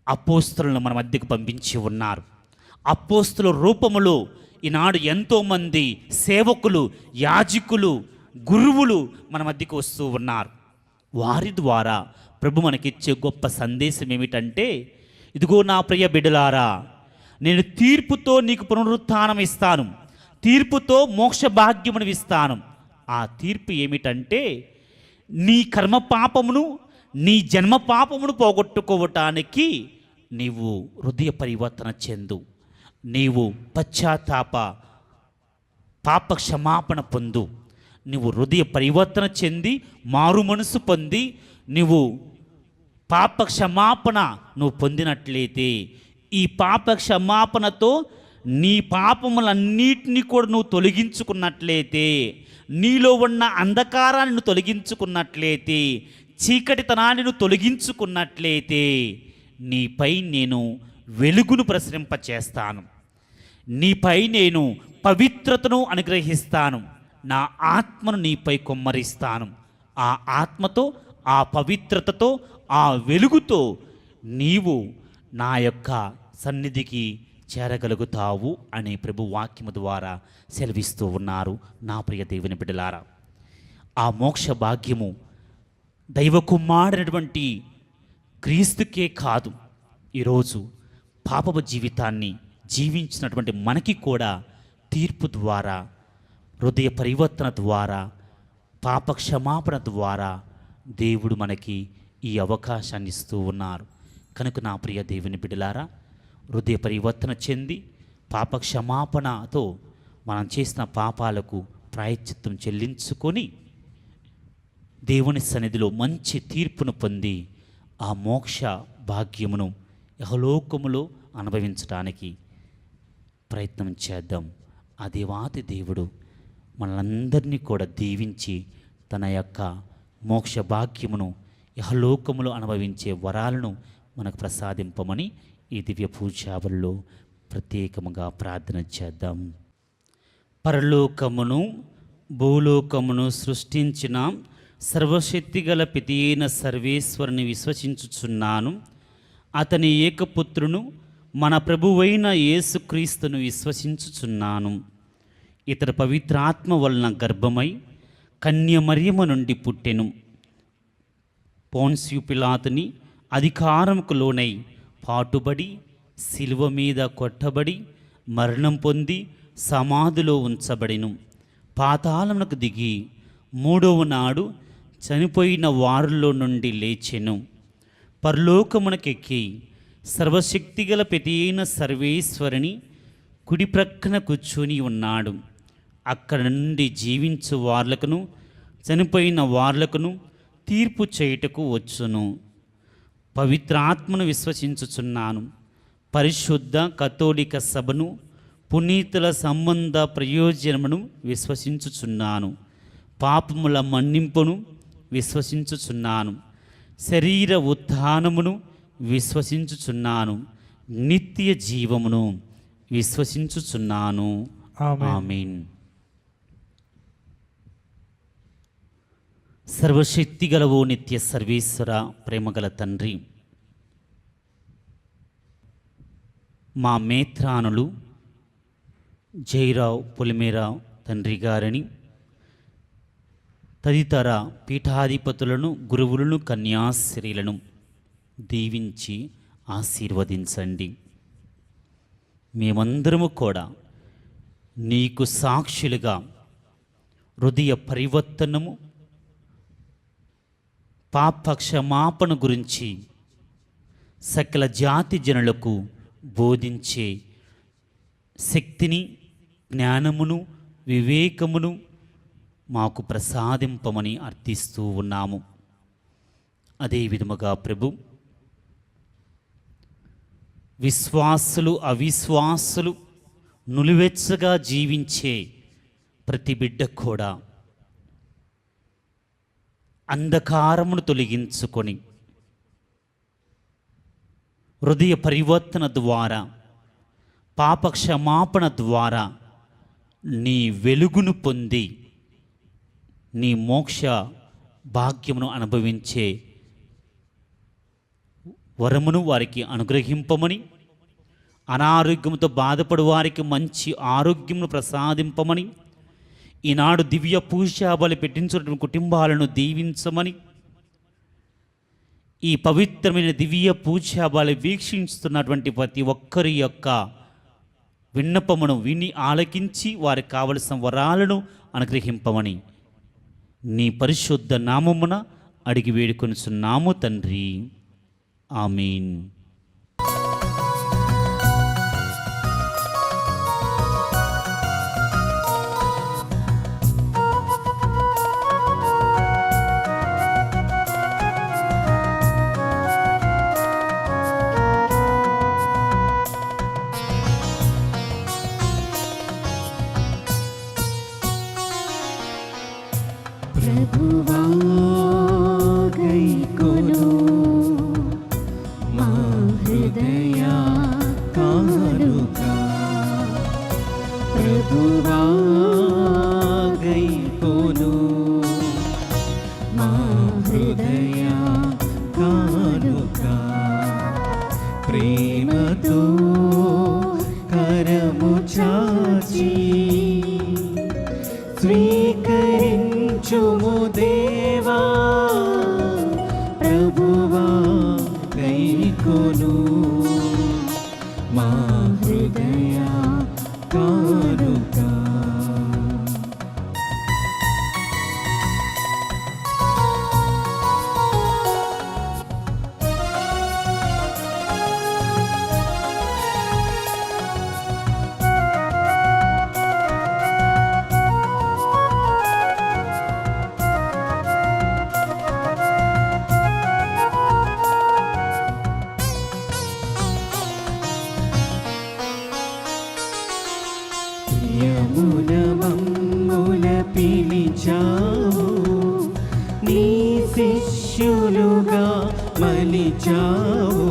అపోస్తలులను మన మధ్యకు పంపించి ఉన్నారు. అపోస్తల రూపములో ఈనాడు ఎంతోమంది సేవకులు, యాజకులు, గురువులు మన మధ్యకు వస్తూ ఉన్నారు. వారి ద్వారా ప్రభు మనకిచ్చే గొప్ప సందేశం ఏమిటంటే, ఇదిగో నా ప్రియ బిడ్డలారా, నేను తీర్పుతో నీకు పునరుత్థానం ఇస్తాను, తీర్పుతో మోక్ష భాగ్యమును ఇస్తాను. ఆ తీర్పు ఏమిటంటే, నీ కర్మ పాపమును, నీ జన్మ పాపమును పోగొట్టుకోవటానికి నీవు హృదయ పరివర్తన చెందు, నీవు పశ్చాత్తాప పాప క్షమాపణ పొందు. నువ్వు హృదయ పరివర్తన చెంది మారు మనసు పొంది నువ్వు పాప క్షమాపణ నువ్వు పొందినట్లయితే, ఈ పాప క్షమాపణతో నీ పాపములన్నిటినీ కూడా నువ్వు తొలగించుకున్నట్లయితే, నీలో ఉన్న అంధకారాన్ని నువ్వు తొలగించుకున్నట్లయితే, చీకటితనాన్ని నువ్వు తొలగించుకున్నట్లయితే, నీపై నేను వెలుగును ప్రసరింపచేస్తాను, నీపై నేను పవిత్రతను అనుగ్రహిస్తాను, నా ఆత్మను నీపై కుమ్మరిస్తాను. ఆ ఆత్మతో, ఆ పవిత్రతతో, ఆ వెలుగుతో నీవు నా యొక్క సన్నిధికి చేరగలుగుతావు అని ప్రభు వాక్యము ద్వారా సెలవిస్తూ ఉన్నారు. నా ప్రియ దేవుని బిడ్డలారా, ఆ మోక్ష భాగ్యము దైవ కుమారుడైనటువంటి క్రీస్తుకే కాదు, ఈరోజు పాపపు జీవితాన్ని జీవించినటువంటి మనకి కూడా తీర్పు ద్వారా, హృదయ పరివర్తన ద్వారా, పాప క్షమాపణ ద్వారా దేవుడు మనకి ఈ అవకాశాన్ని ఇస్తూ ఉన్నారు. కనుక నా ప్రియ దేవుని బిడ్డలారా, హృదయ పరివర్తన చెంది పాప క్షమాపణతో మనం చేసిన పాపాలకు ప్రాయశ్చిత్తం చెల్లించుకొని దేవుని సన్నిధిలో మంచి తీర్పును పొంది ఆ మోక్ష భాగ్యమును యహలోకములో అనుభవించడానికి ప్రయత్నం చేద్దాం. ఆ దేవాది దేవుడు మనందరినీ కూడా దీవించి తన యొక్క మోక్ష భాగ్యమును యహలోకములో అనుభవించే వరాలను మనకు ప్రసాదింపమని ఈ దివ్య పూజావల్లో ప్రత్యేకముగా ప్రార్థన చేద్దాం. పరలోకమును భూలోకమును సృష్టించిన సర్వశక్తిగల పితి అయిన సర్వేశ్వరుని విశ్వసించుచున్నాను. అతని ఏకపుత్రును మన ప్రభువైన యేసుక్రీస్తును విశ్వసించుచున్నాను. ఇతర పవిత్రాత్మ వలన గర్భమై కన్యమరియము నుండి పుట్టెను. పోన్స్యు పిలాతుని అధికారముకు లోనై పాటుబడి శిలువ మీద కొట్టబడి మరణం పొంది సమాధిలో ఉంచబడిను. పాతాళమునకు దిగి మూడవ నాడు చనిపోయిన వారిలో నుండి లేచెను. పరలోకమునకెక్కి సర్వశక్తిగల పితి అయిన సర్వేశ్వరుని కుడి ప్రక్కన కూర్చొని ఉన్నాడు. అక్కడ నుండి జీవించు వార్లకును చనిపోయిన వార్లకును తీర్పు చేయుటకు వచ్చును. పవిత్రాత్మను విశ్వసించుచున్నాను. పరిశుద్ధ కథోలిక సభను, పునీతుల సంబంధ ప్రయోజనమును విశ్వసించుచున్నాను. పాపముల మన్నింపును విశ్వసించుచున్నాను. శరీర ఉత్థానమును విశ్వసించుచున్నాను. నిత్య జీవమును విశ్వసించుచున్నాను. ఆమేన్. ఆమేన్. సర్వశక్తిగలవో నిత్య సర్వేశ్వర, ప్రేమగల తండ్రి, మా మేత్రానులు జయరావు పొలిమేరావు తండ్రి గారిని, తదితర పీఠాధిపతులను, గురువులను, కన్యాశ్రీలను దీవించి ఆశీర్వదించండి. మేమందరము కూడా నీకు సాక్షులుగా హృదయ పరివర్తనము, పాప క్షమాపణ గురించి సకల జాతి జనులకు బోధించే శక్తిని, జ్ఞానమును, వివేకమును మాకు ప్రసాదింపమని అర్థిస్తూ ఉన్నాము. అదే విధముగా ప్రభు, విశ్వాసులు అవిశ్వాసులు నులివెచ్చగా జీవించే ప్రతి బిడ్డ కూడా అంధకారమును తొలగించుకొని హృదయ పరివర్తన ద్వారా, పాప క్షమాపణ ద్వారా నీ వెలుగును పొంది నీ మోక్ష భాగ్యమును అనుభవించే వరమును వారికి అనుగ్రహింపమని, అనారోగ్యంతో బాధపడు వారికి మంచి ఆరోగ్యమును ప్రసాదింపమని, ఈనాడు దివ్య పూజాబలి పెట్టించుకున్న కుటుంబాలను దీవించమని, ఈ పవిత్రమైన దివ్య పూజాబలి వీక్షిస్తున్నటువంటి ప్రతి ఒక్కరి యొక్క విన్నపమును విని ఆలకించి వారికి కావలసిన వరాలను అనుగ్రహింపమని నీ పరిశుద్ధ నామమున అడిగి వేడుకొనుచున్నాము తండ్రి. ఆమీన్. ప్రభువా గైకొను మా హృదయ కానుక, ప్రభువా గైకొను మా హృదయ కానుక, ప్రేమతో కరము చాచి స్వీకరించుము దేవా, ప్రభువా గైకొను మా హృదయ కానుక. ప్రియమున మమ్ముల పిలిచావు, నీ శిష్యులుగా మలిచావు.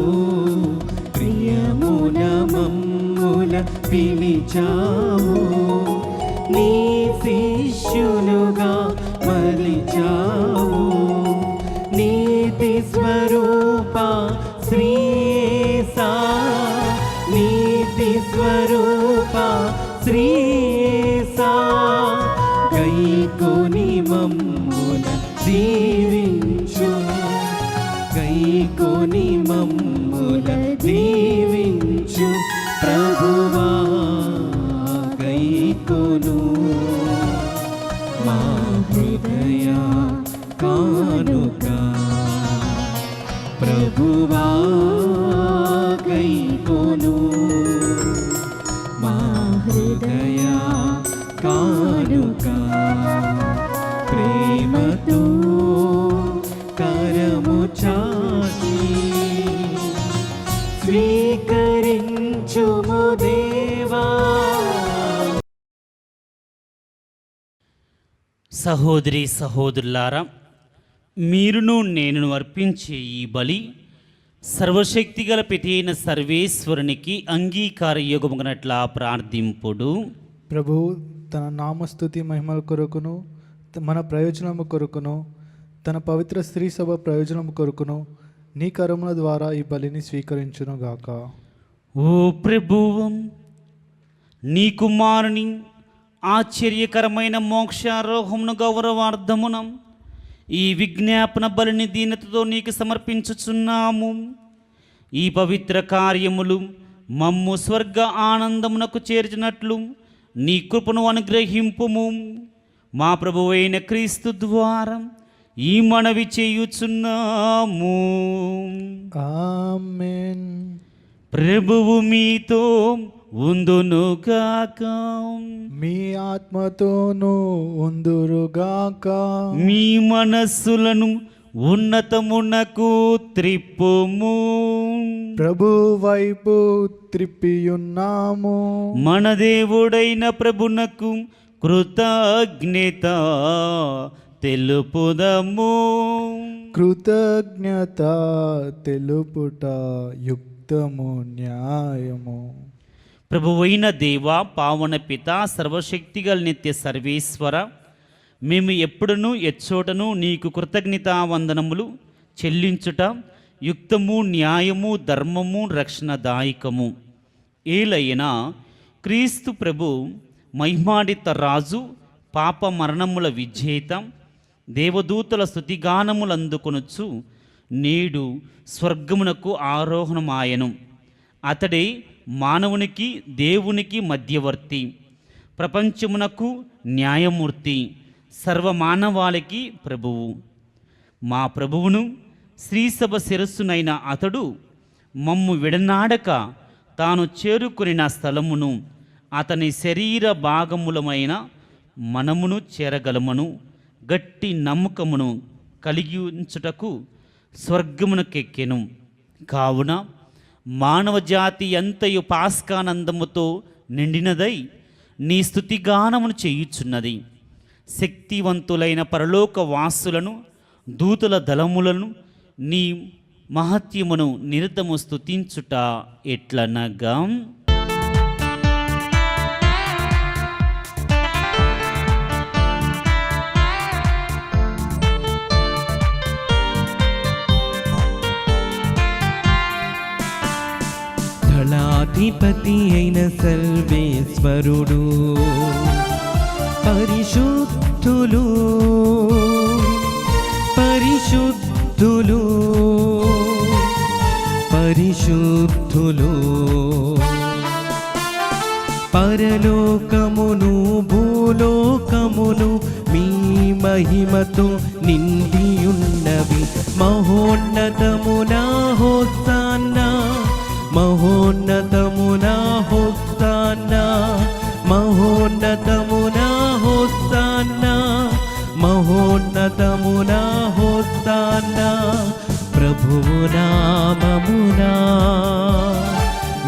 ప్రియమున మమ్ముల పిలిచావు, నీ శిష్యులుగా మలిచావు. నీతి స్వరూప శ్రీయేసా, నీతి స్వరూప శ్రీయేసా, గైకొని మమ్ముల దీవించు, గైకొని మమ్ముల దీవించు. ప్రభువా గైకొను మా హృదయ కానుక, ప్రభువా గైకొను మా హృదయ కానుక, ప్రేమతో కరము చాచి స్వీకరించుము దేవా. సహోదరి సహోదరులారా, మీరును నేనును అర్పించే ఈ బలి సర్వశక్తిగల పితి అయిన సర్వేశ్వరునికి అంగీకార యోగమునట్లా ప్రార్థింపుడు. ప్రభు తన నామస్తుతి మహిమల కొరకును మన ప్రయోజనము కొరకును తన పవిత్ర స్త్రీ సభ ప్రయోజనము కొరకును నీ కరముల ద్వారా ఈ బలిని స్వీకరించునుగాక. ఓ ప్రభువం, నీ కుమారుని ఆశ్చర్యకరమైన మోక్షారోహమును గౌరవార్థమున ఈ విజ్ఞాపన బలిని దీనతతో నీకు సమర్పించుచున్నాము. ఈ పవిత్ర కార్యములు మమ్ము స్వర్గ ఆనందమునకు చేర్చినట్లు నీ కృపను అనుగ్రహింపుము. మా ప్రభువైన క్రీస్తు ద్వారా ఈ మనవి చేయుచున్నాము. ఆమేన్. ప్రభువు మీతో ఉందునుగాక. మీ ఆత్మతోనూ ఉందురుగాక. మీ మనస్సులను ఉన్నతమునకు త్రిప్పుము. ప్రభు వైపు త్రిప్పియున్నాము. మన దేవుడైన ప్రభునకు కృతజ్ఞత తెలుపుదము. కృతజ్ఞత తెలుపుట యుక్తము, న్యాయము. ప్రభువైన దేవ, పావన పిత, సర్వశక్తిగల నిత్య సర్వేశ్వర, మేము ఎప్పుడునూ ఎచ్చోటను నీకు కృతజ్ఞతావందనములు చెల్లించుట యుక్తము, న్యాయము, ధర్మము, రక్షణదాయకము. ఏలైనా క్రీస్తు ప్రభు మహిమాడిత రాజు, పాప మరణముల విజేత, దేవదూతల స్తుతిగానములందుకొనుచు నేడు స్వర్గమునకు ఆరోహణమాయను. అతడే మానవునికి దేవునికి మధ్యవర్తి, ప్రపంచమునకు న్యాయమూర్తి, సర్వమానవాళికి ప్రభువు. మా ప్రభువును శ్రీసభ శిరస్సునైన అతడు మమ్ము విడనాడక తాను చేరుకునిన స్థలమును అతని శరీర భాగములమైన మనమును చేరగలమను గట్టి నమ్మకమును కలిగి ఉంచుటకు స్వర్గమునకెక్కెను. కావున మానవ జాతి ఎంతయు పాస్కానందముతో నిండినదై నీ స్తుతిగానమును చేయుచున్నది. శక్తివంతులైన పరలోక వాసులను, దూతల దళములను నీ మహత్యమును నిరతము స్తుతించుట ఎట్లనగా, దళాధిపతి అయిన సర్వేశ్వరుడు, పరిశుద్ధులు పరిశుద్ధులు పరిశుద్ధులు, పరలోకమును భూలోకమును మీ మహిమతో నిండియున్నవి. మహోన్నతమునా హోసన్నా, మహోన్నతమునా హోసన్నా, మహోన్నతమునా హోసన్నా, మహోన్నతమునా హోసన్నా. ప్రభువు నామమునా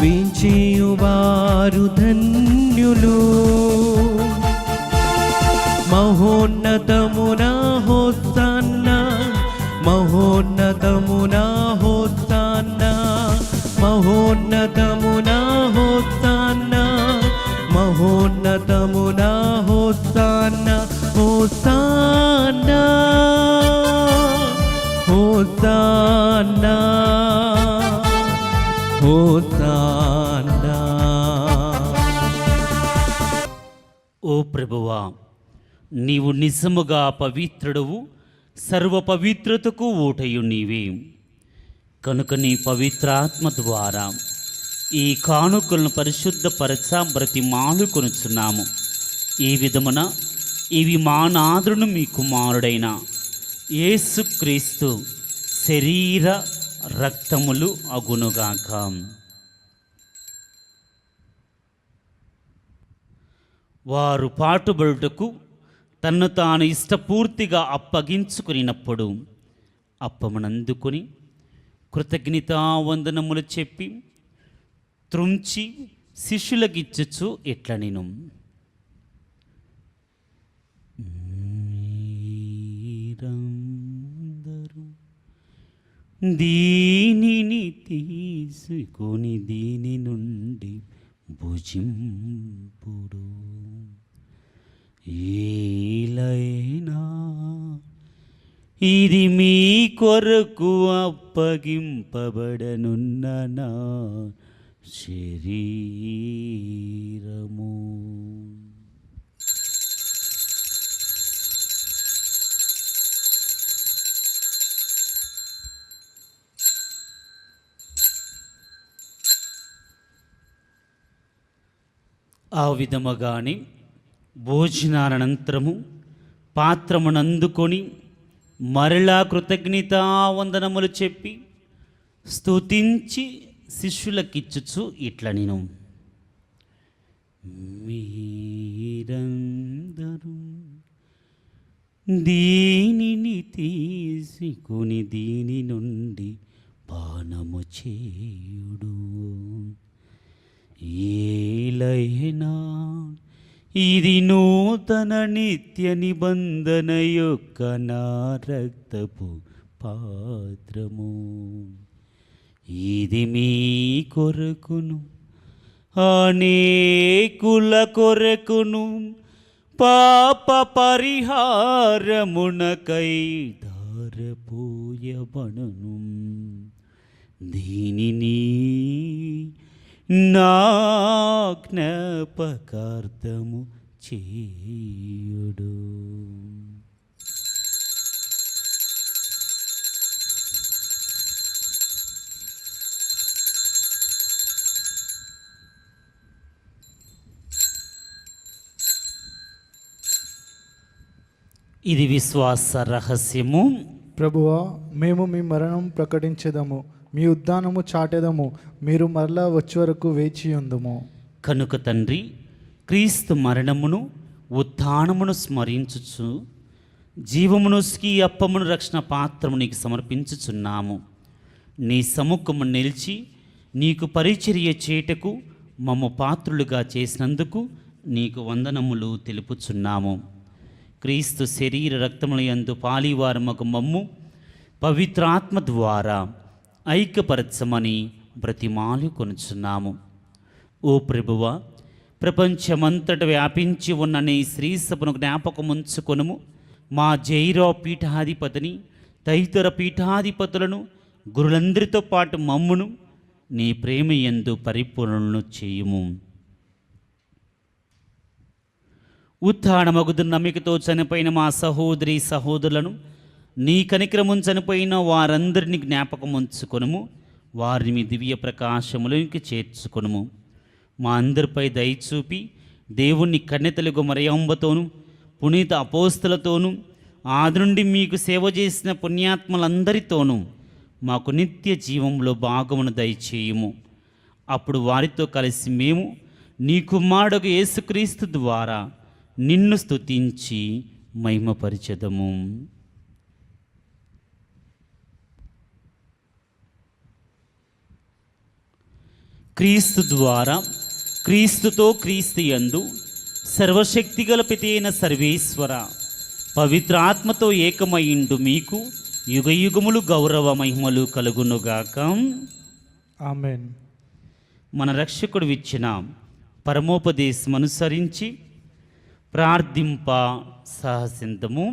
వించేయువారు ధన్యులు. మహోన్నతమునా హోసన్నా, మహోన్నతమునా హోసన్నా, మహోన్నతమునా హోసన్నా, మహోన్నతమునా హోసన్నా. హోసన్నా హోసన్నా హోసన్నా. ఓ ప్రభువా, నీవు నిజముగా పవిత్రుడవు, సర్వ పవిత్రతకు ఊటయు నీవే. కనుక నీ పవిత్రాత్మ ద్వారా ఈ కానుకలను పరిశుద్ధపరచ బ్రతిమాలుకొనుచున్నాము. ఈ విధమున ఇవి మా నాథుడు మీ కుమారుడైన యేసుక్రీస్తు శరీర రక్తములు అగునుగాక. వారు పాటుబడుటకు తన్ను తాను ఇష్టపూర్తిగా అప్పగించుకునినప్పుడు అప్పమునందుకొని కృతజ్ఞతావందనములు చెప్పి త్రుంచి శిష్యులకిచ్చుచు ఇట్ల నేను, మీరందరూ దీనిని తీసుకొని దీని నుండి భుజింపుడు. ఏలైనా ఇది మీ కొరకు అప్పగింపబడనున్న నా శరీరము. ఆ విధముగాని భోజనానంతరము పాత్రమునందుకొని మరలా కృతజ్ఞతావందనములు చెప్పి స్తుతించి శిష్యులకిచ్చుచు ఇట్ల నేను, మీరందరూ దీనిని తీసుకొని దీని నుండి పానము చేయుడు. ఏలైనా ఇది నూతన నిత్య నిబంధన యొక్క నా రక్తపు పాత్రము. ఇది మీ కొరకును అనేకుల కొరకును పాప పరిహారమునకై ధారపోయబడును. దీనిని నా జ్ఞాపకార్థము చేయుడు. ఇది విశ్వాస రహస్యము. ప్రభువా, మేము మీ మరణం ప్రకటించెదము, మీ ఉద్ధానము చాటెదము, మీరు మరలా వచ్చే వరకు వేచియుందుము. కనుక తండ్రి, క్రీస్తు మరణమును ఉత్థానమును స్మరించుచు జీవమును ఈ అప్పమును రక్షణ పాత్రము నీకు సమర్పించుచున్నాము. నీ సముఖము నిలిచి నీకు పరిచర్య చేయుటకు మమ్ము పాత్రులుగా చేసినందుకు నీకు వందనములు తెలుపుచున్నాము. క్రీస్తు శరీర రక్తముల యందు పాలివారమగు మమ్ము పవిత్రాత్మ ద్వారా ఐక్యపరచమని బ్రతిమాలు కొనుచున్నాము. ఓ ప్రభువా, ప్రపంచమంతట వ్యాపించి ఉన్న నీ శ్రీ సభను జ్ఞాపకముంచుకొనుము. మా జైరో పీఠాధిపతిని తదితర పీఠాధిపతులను గురులందరితో పాటు మమ్మును నీ ప్రేమ యందు పరిపూర్ణను చేయుము. ఉత్థానమగుదు నమ్మికతో చనిపోయిన మా సహోదరి సహోదరులను నీ కనికరమును చనిపోయిన వారందరినీ జ్ఞాపకం ఉంచుకొనుము. వారిని మీ దివ్య ప్రకాశములోకి చేర్చుకొనుము. మా అందరిపై దయచూపి దేవుణ్ణి కన్నెతలుగు మరియంబతోను పునీత అపోస్తలతోనూ ఆది నుండి మీకు సేవ చేసిన పుణ్యాత్మలందరితోనూ మాకు నిత్య జీవంలో భాగమును దయచేయుము. అప్పుడు వారితో కలిసి మేము నీ కుమారుడు యేసుక్రీస్తు ద్వారా నిన్ను స్తుతించి మహిమపరిచెదము. క్రీస్తు ద్వారా, క్రీస్తుతో, క్రీస్తు యందు సర్వశక్తిగల పితైన సర్వేశ్వర పవిత్రాత్మతో ఏకమైండు మీకు యుగయుగములు గౌరవ మహిమలు కలుగునుగాక. ఆమేన్. మన రక్షకుడు ఇచ్చిన పరమోపదేశం అనుసరించి ప్రార్థింప సాహసింతము.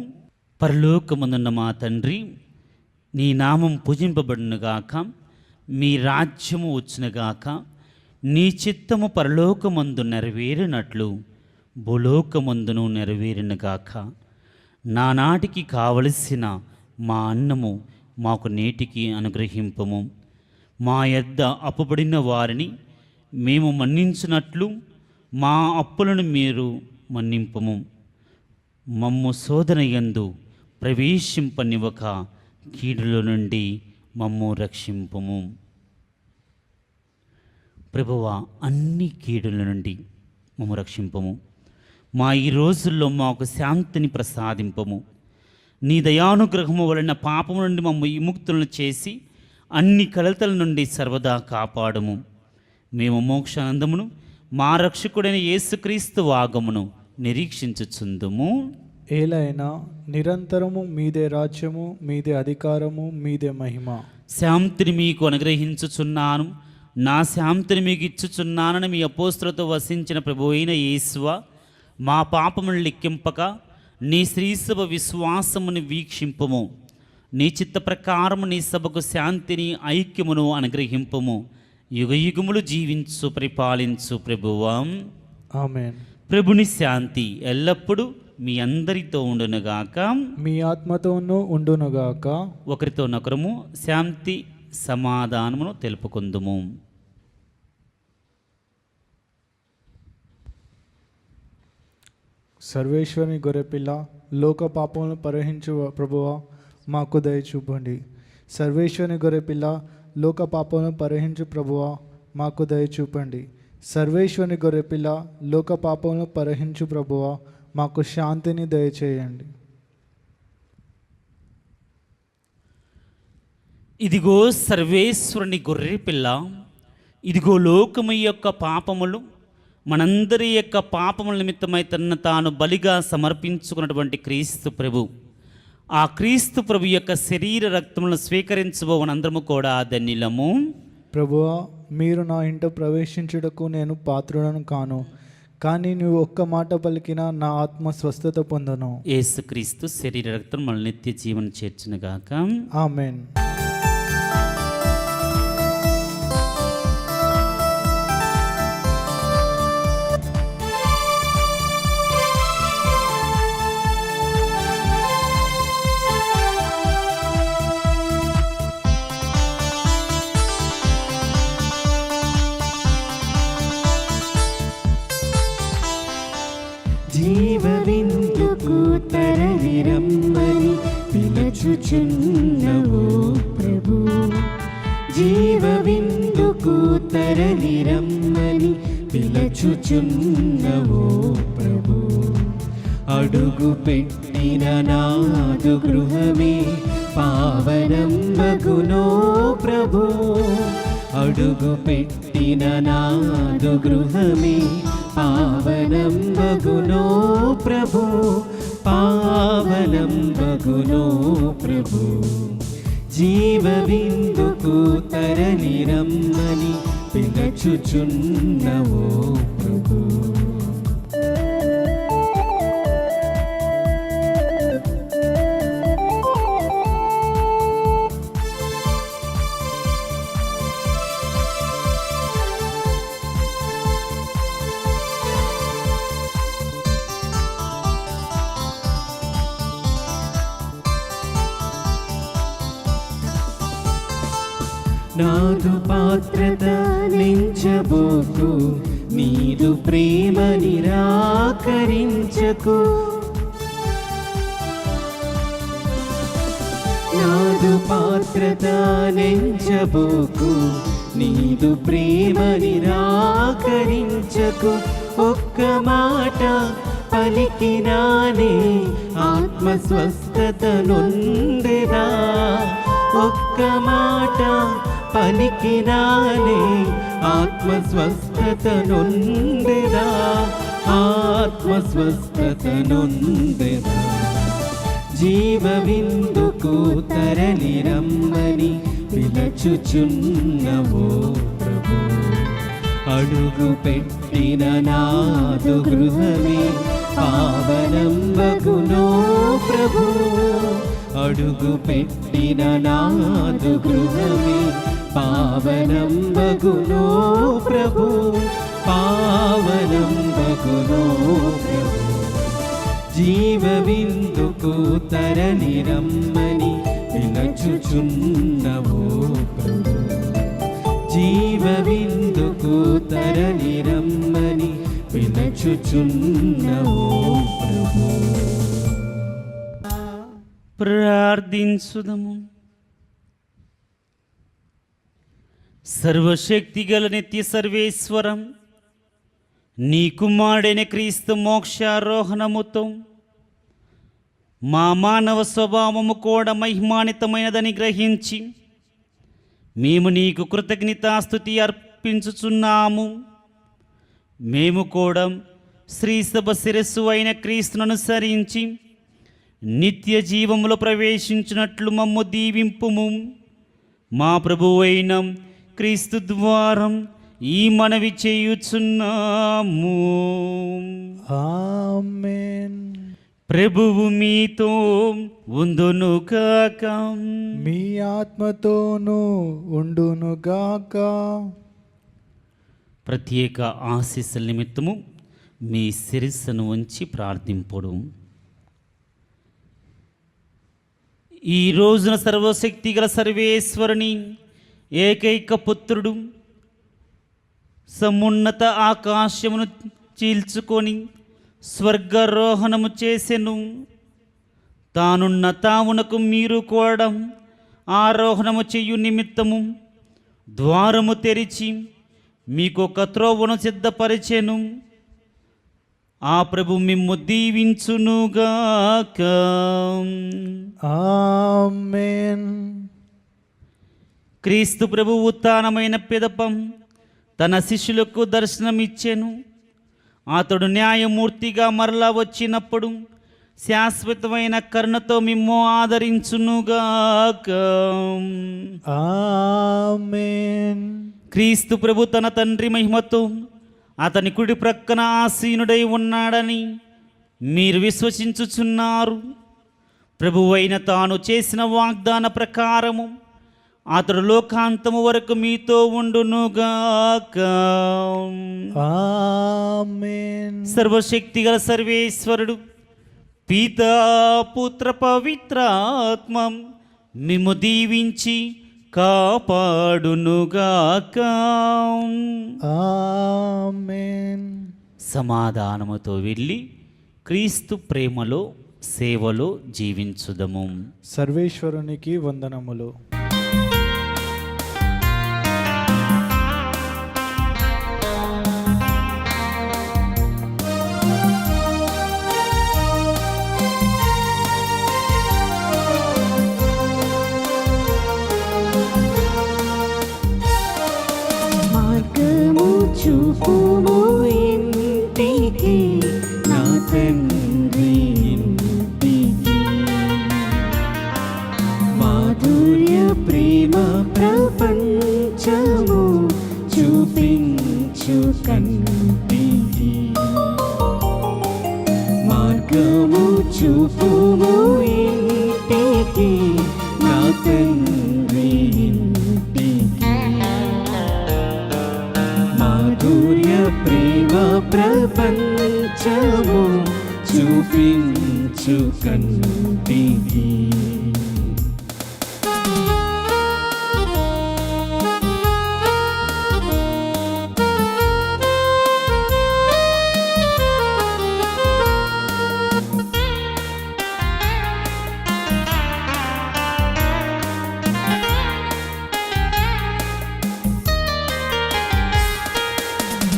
పరలోకమందున్న మా తండ్రి, నీ నామం పూజింపబడునుగాక, మీ రాజ్యము వచ్చునుగాక, నీ చిత్తము పరలోకమందు నెరవేరినట్లు భూలోకమందును నెరవేరినగాక. నానాటికి కావలసిన మా అన్నము మాకు నేటికి అనుగ్రహింపము. మా యొద్ద అప్పుబడిన వారిని మేము మన్నించినట్లు మా అప్పులను మీరు మన్నింపము. మమ్ము శోధన యందు ప్రవేశింపనివ్వక కీడుల నుండి మమ్ము రక్షింపము. ప్రభువా, అన్ని కీడుల నుండి మమ్ము రక్షింపము. మా ఈ రోజుల్లో మాకు శాంతిని ప్రసాదింపము. నీ దయానుగ్రహము వలన పాపము నుండి మమ్ము విముక్తులను చేసి అన్ని కలతల నుండి సర్వదా కాపాడము. మేము మోక్షానందమును మా రక్షకుడైన యేసుక్రీస్తు వాగమును నిరీక్షించుచుందుము. ఏలైనా నిరంతరము మీదే రాజ్యము, మీదే అధికారము, మీదే మహిమ. శాంతిని మీకు అనుగ్రహించుచున్నాను, నా శాంతిని మీకు ఇచ్చుచున్నానని మీ అపోస్తులతో వసించిన ప్రభు అయిన యేసువ, మా పాపమును లెక్కింపక నీ శ్రీసభ విశ్వాసముని వీక్షింపము. నీ చిత్త ప్రకారము నీ సభకు శాంతిని ఐక్యమును అనుగ్రహింపము. యుగయుగములు జీవించు పరిపాలించు ప్రభువాం. ఆమేన్. ప్రభుని శాంతి ఎల్లప్పుడూ మీ అందరితో ఉండునుగాక. మీ ఆత్మతోనూ ఉండునుగాక. ఒకరితోనొకరము శాంతి సమాధానమును తెలుపుకుందుము. సర్వేశ్వరుని గొర్రెపిల్ల, లోక పాపములను పరిహరించు ప్రభువా, మాకు దయ చూపండి. సర్వేశ్వరుని గొర్రెపిల్ల, లోక పాపములను పరిహరించు ప్రభువా, మాకు దయ చూపండి. సర్వేశ్వరుని గొర్రెపిల్ల, లోక పాపములను పరిహరించు ప్రభువా, మాకు శాంతిని దయచేయండి. ఇదిగో సర్వేశ్వరుని గొర్రె పిల్ల, ఇదిగో లోకము యొక్క పాపములు, మనందరి యొక్క పాపముల నిమిత్తమై తనను తాను బలిగా సమర్పించుకున్నటువంటి క్రీస్తు ప్రభు. ఆ క్రీస్తు ప్రభు యొక్క శరీర రక్తములను స్వీకరించబోవనందరము కూడా ధన్యులము. ప్రభువా, మీరు నా ఇంట ప్రవేశించుటకు నేను పాత్రుడను కాను, కానీ నువ్వు ఒక్క మాట పలికినా నా ఆత్మ స్వస్థత పొందను. యేసుక్రీస్తు శరీర రక్తం మన నిత్య జీవనం చేర్చునుగాక. ఆమేన్. జీవవిందుకు తరలిరమ్మని పిలుచుచున్నవో ప్రభు. జీవవిందుకు తరలిరమ్మని పిలుచుచున్నవో ప్రభు. అడుగు పెట్టిన నాదు గృహమే పావనం మగునో ప్రభు. అడుగు పెట్టిన నాదు గృహమే పావనం మగునో ప్రభు. పావనం మగునో ప్రభు. జీవవిందుకు తరలిరమ్మని పిలుచుచున్నవో ప్రభు. నాదు పాత్రత నించబోకు, నీదు ప్రేమ నిరాకరించకు. నాదు పాత్రత నించబోకు, నీదు ప్రేమ నిరాకరించకు. ఒక్క మాట పలికినానే ఆత్మ స్వస్థత నొందెదా. ఒక్క మాట పలికినానే ఆత్మ స్వస్థత నొందెదా. ఆత్మ స్వస్థత నొందెదా. జీవవిందుకు తరలిరమ్మని పిలుచుచున్నవో ప్రభు. అడుగు పెట్టిన నాదు గృహమే పావనం మగునో ప్రభు. అడుగు పెట్టిన నాదు గృహమే పావనం మగునో ప్రభు. పావనం మగునో ప్రభు. జీవవిందుకు తరలిరమ్మని పిలుచుచున్నవో ప్రభు. జీవవిందుకు తరలిరమ్మని పిలుచుచున్నవో ప్రభు. ప్రార్థించుదము. సర్వశక్తి గల నిత్య సర్వేశ్వరం, నీ కుమారుడైన క్రీస్తు మోక్షారోహణముతో మా మానవ స్వభావము కూడా మహిమానితమైనదని గ్రహించి మేము నీకు కృతజ్ఞతాస్తుతి అర్పించుచున్నాము. మేము కూడా శ్రీసభ శిరస్సు అయిన క్రీస్తును అనుసరించి నిత్య జీవములో ప్రవేశించినట్లు మమ్ము దీవింపుము. మా ప్రభువైన క్రీస్తు ద్వారం ఈ మనవి చేయుచున్నాము. ఆమేన్. ప్రభువు మీతో ఉండునుగాక. మీ ఆత్మతోనూ ఉండునుగాక. ప్రత్యేక ఆశీస్సుల నిమిత్తము మీ శిరస్సును ఉంచి ప్రార్థింపుడు. ఈ రోజున సర్వశక్తి గల సర్వేశ్వరుని ఏకైక పుత్రుడు సమున్నత ఆకాశమును చీల్చుకొని స్వర్గారోహణము చేసెను. తానున్న తావునకు మీరు కూడా ఆరోహణము చేయు నిమిత్తము ద్వారము తెరిచి మీకు ఒక త్రోవను సిద్ధపరిచెను. ఆ ప్రభు మిమ్ము దీవించునుగాక. ఆమేన్. క్రీస్తు ప్రభు ఉత్థానమైన పిదపం తన శిష్యులకు దర్శనమిచ్చెను. అతడు న్యాయమూర్తిగా మరలా వచ్చినప్పుడు శాశ్వతమైన కరుణతో మిమ్ము ఆదరించునుగాక. ఆమేన్. క్రీస్తు ప్రభు తన తండ్రి మహిమతో అతని కుడి ప్రక్కన ఆసీనుడై ఉన్నాడని మీరు విశ్వసించుచున్నారు. ప్రభువైన తాను చేసిన వాగ్దాన ప్రకారము అతడు లోకాంతము వరకు మీతో ఉండునుగాక. ఆమేన్. సర్వశక్తిగల సర్వేశ్వరుడు పితా పుత్ర పవిత్రాత్మ మిమ్ము దీవించి కాపాడునుగాక. ఆమేన్. సమాధానముతో వెళ్ళి క్రీస్తు ప్రేమలో సేవలో జీవించుదము. సర్వేశ్వరునికి వందనములు. మార్గము చూపుము ఇంటికి నా తండ్రి ఇంటికి. మాధుర్య ప్రేమ ప్రపంచము చూపించు కంటికి. మార్గము చూపుము ఇంటికి నా తండ్రి ఇంటికి. మాధుర్య ప్రేమ ప్రపంచము చూపించు కంటికి.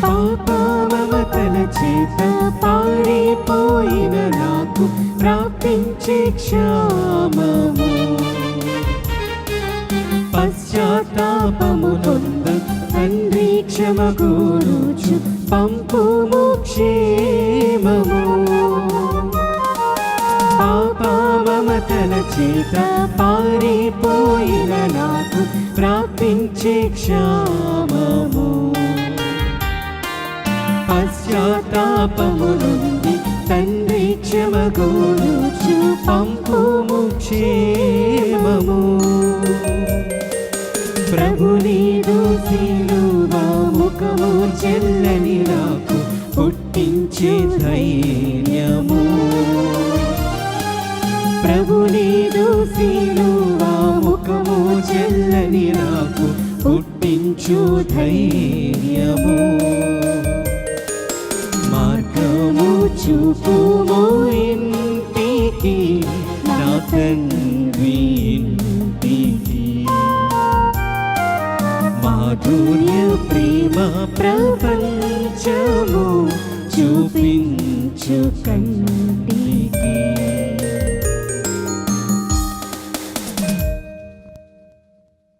పాపమమతల చేత పారిపోయిన నాకు ప్రాప్తించే క్షామము. పశ్చాత్తాపము నొంద తండ్రి క్షమగూరుచు పంపుము క్షేమము. పాపమమతల చేత పారిపోయిన నాకు ప్రాప్తించే క్షామము. పశ్చాత్తాపము నుండి తండ్రి క్షమగూరుచు పంపుము క్షేమము. ప్రభు నీదు శిలువ ముఖము చెల్లని నాకు పుట్టించే ధైర్యము. ప్రభు నీదు శిలువ ముఖము చెల్లని నాకు పుట్టించు ధైర్యము. మార్గము చూపుము ఇంటికి నా తండ్రి ఇంటికి. మాధుర్య ప్రేమ ప్రపంచము చూపించు కంటికి.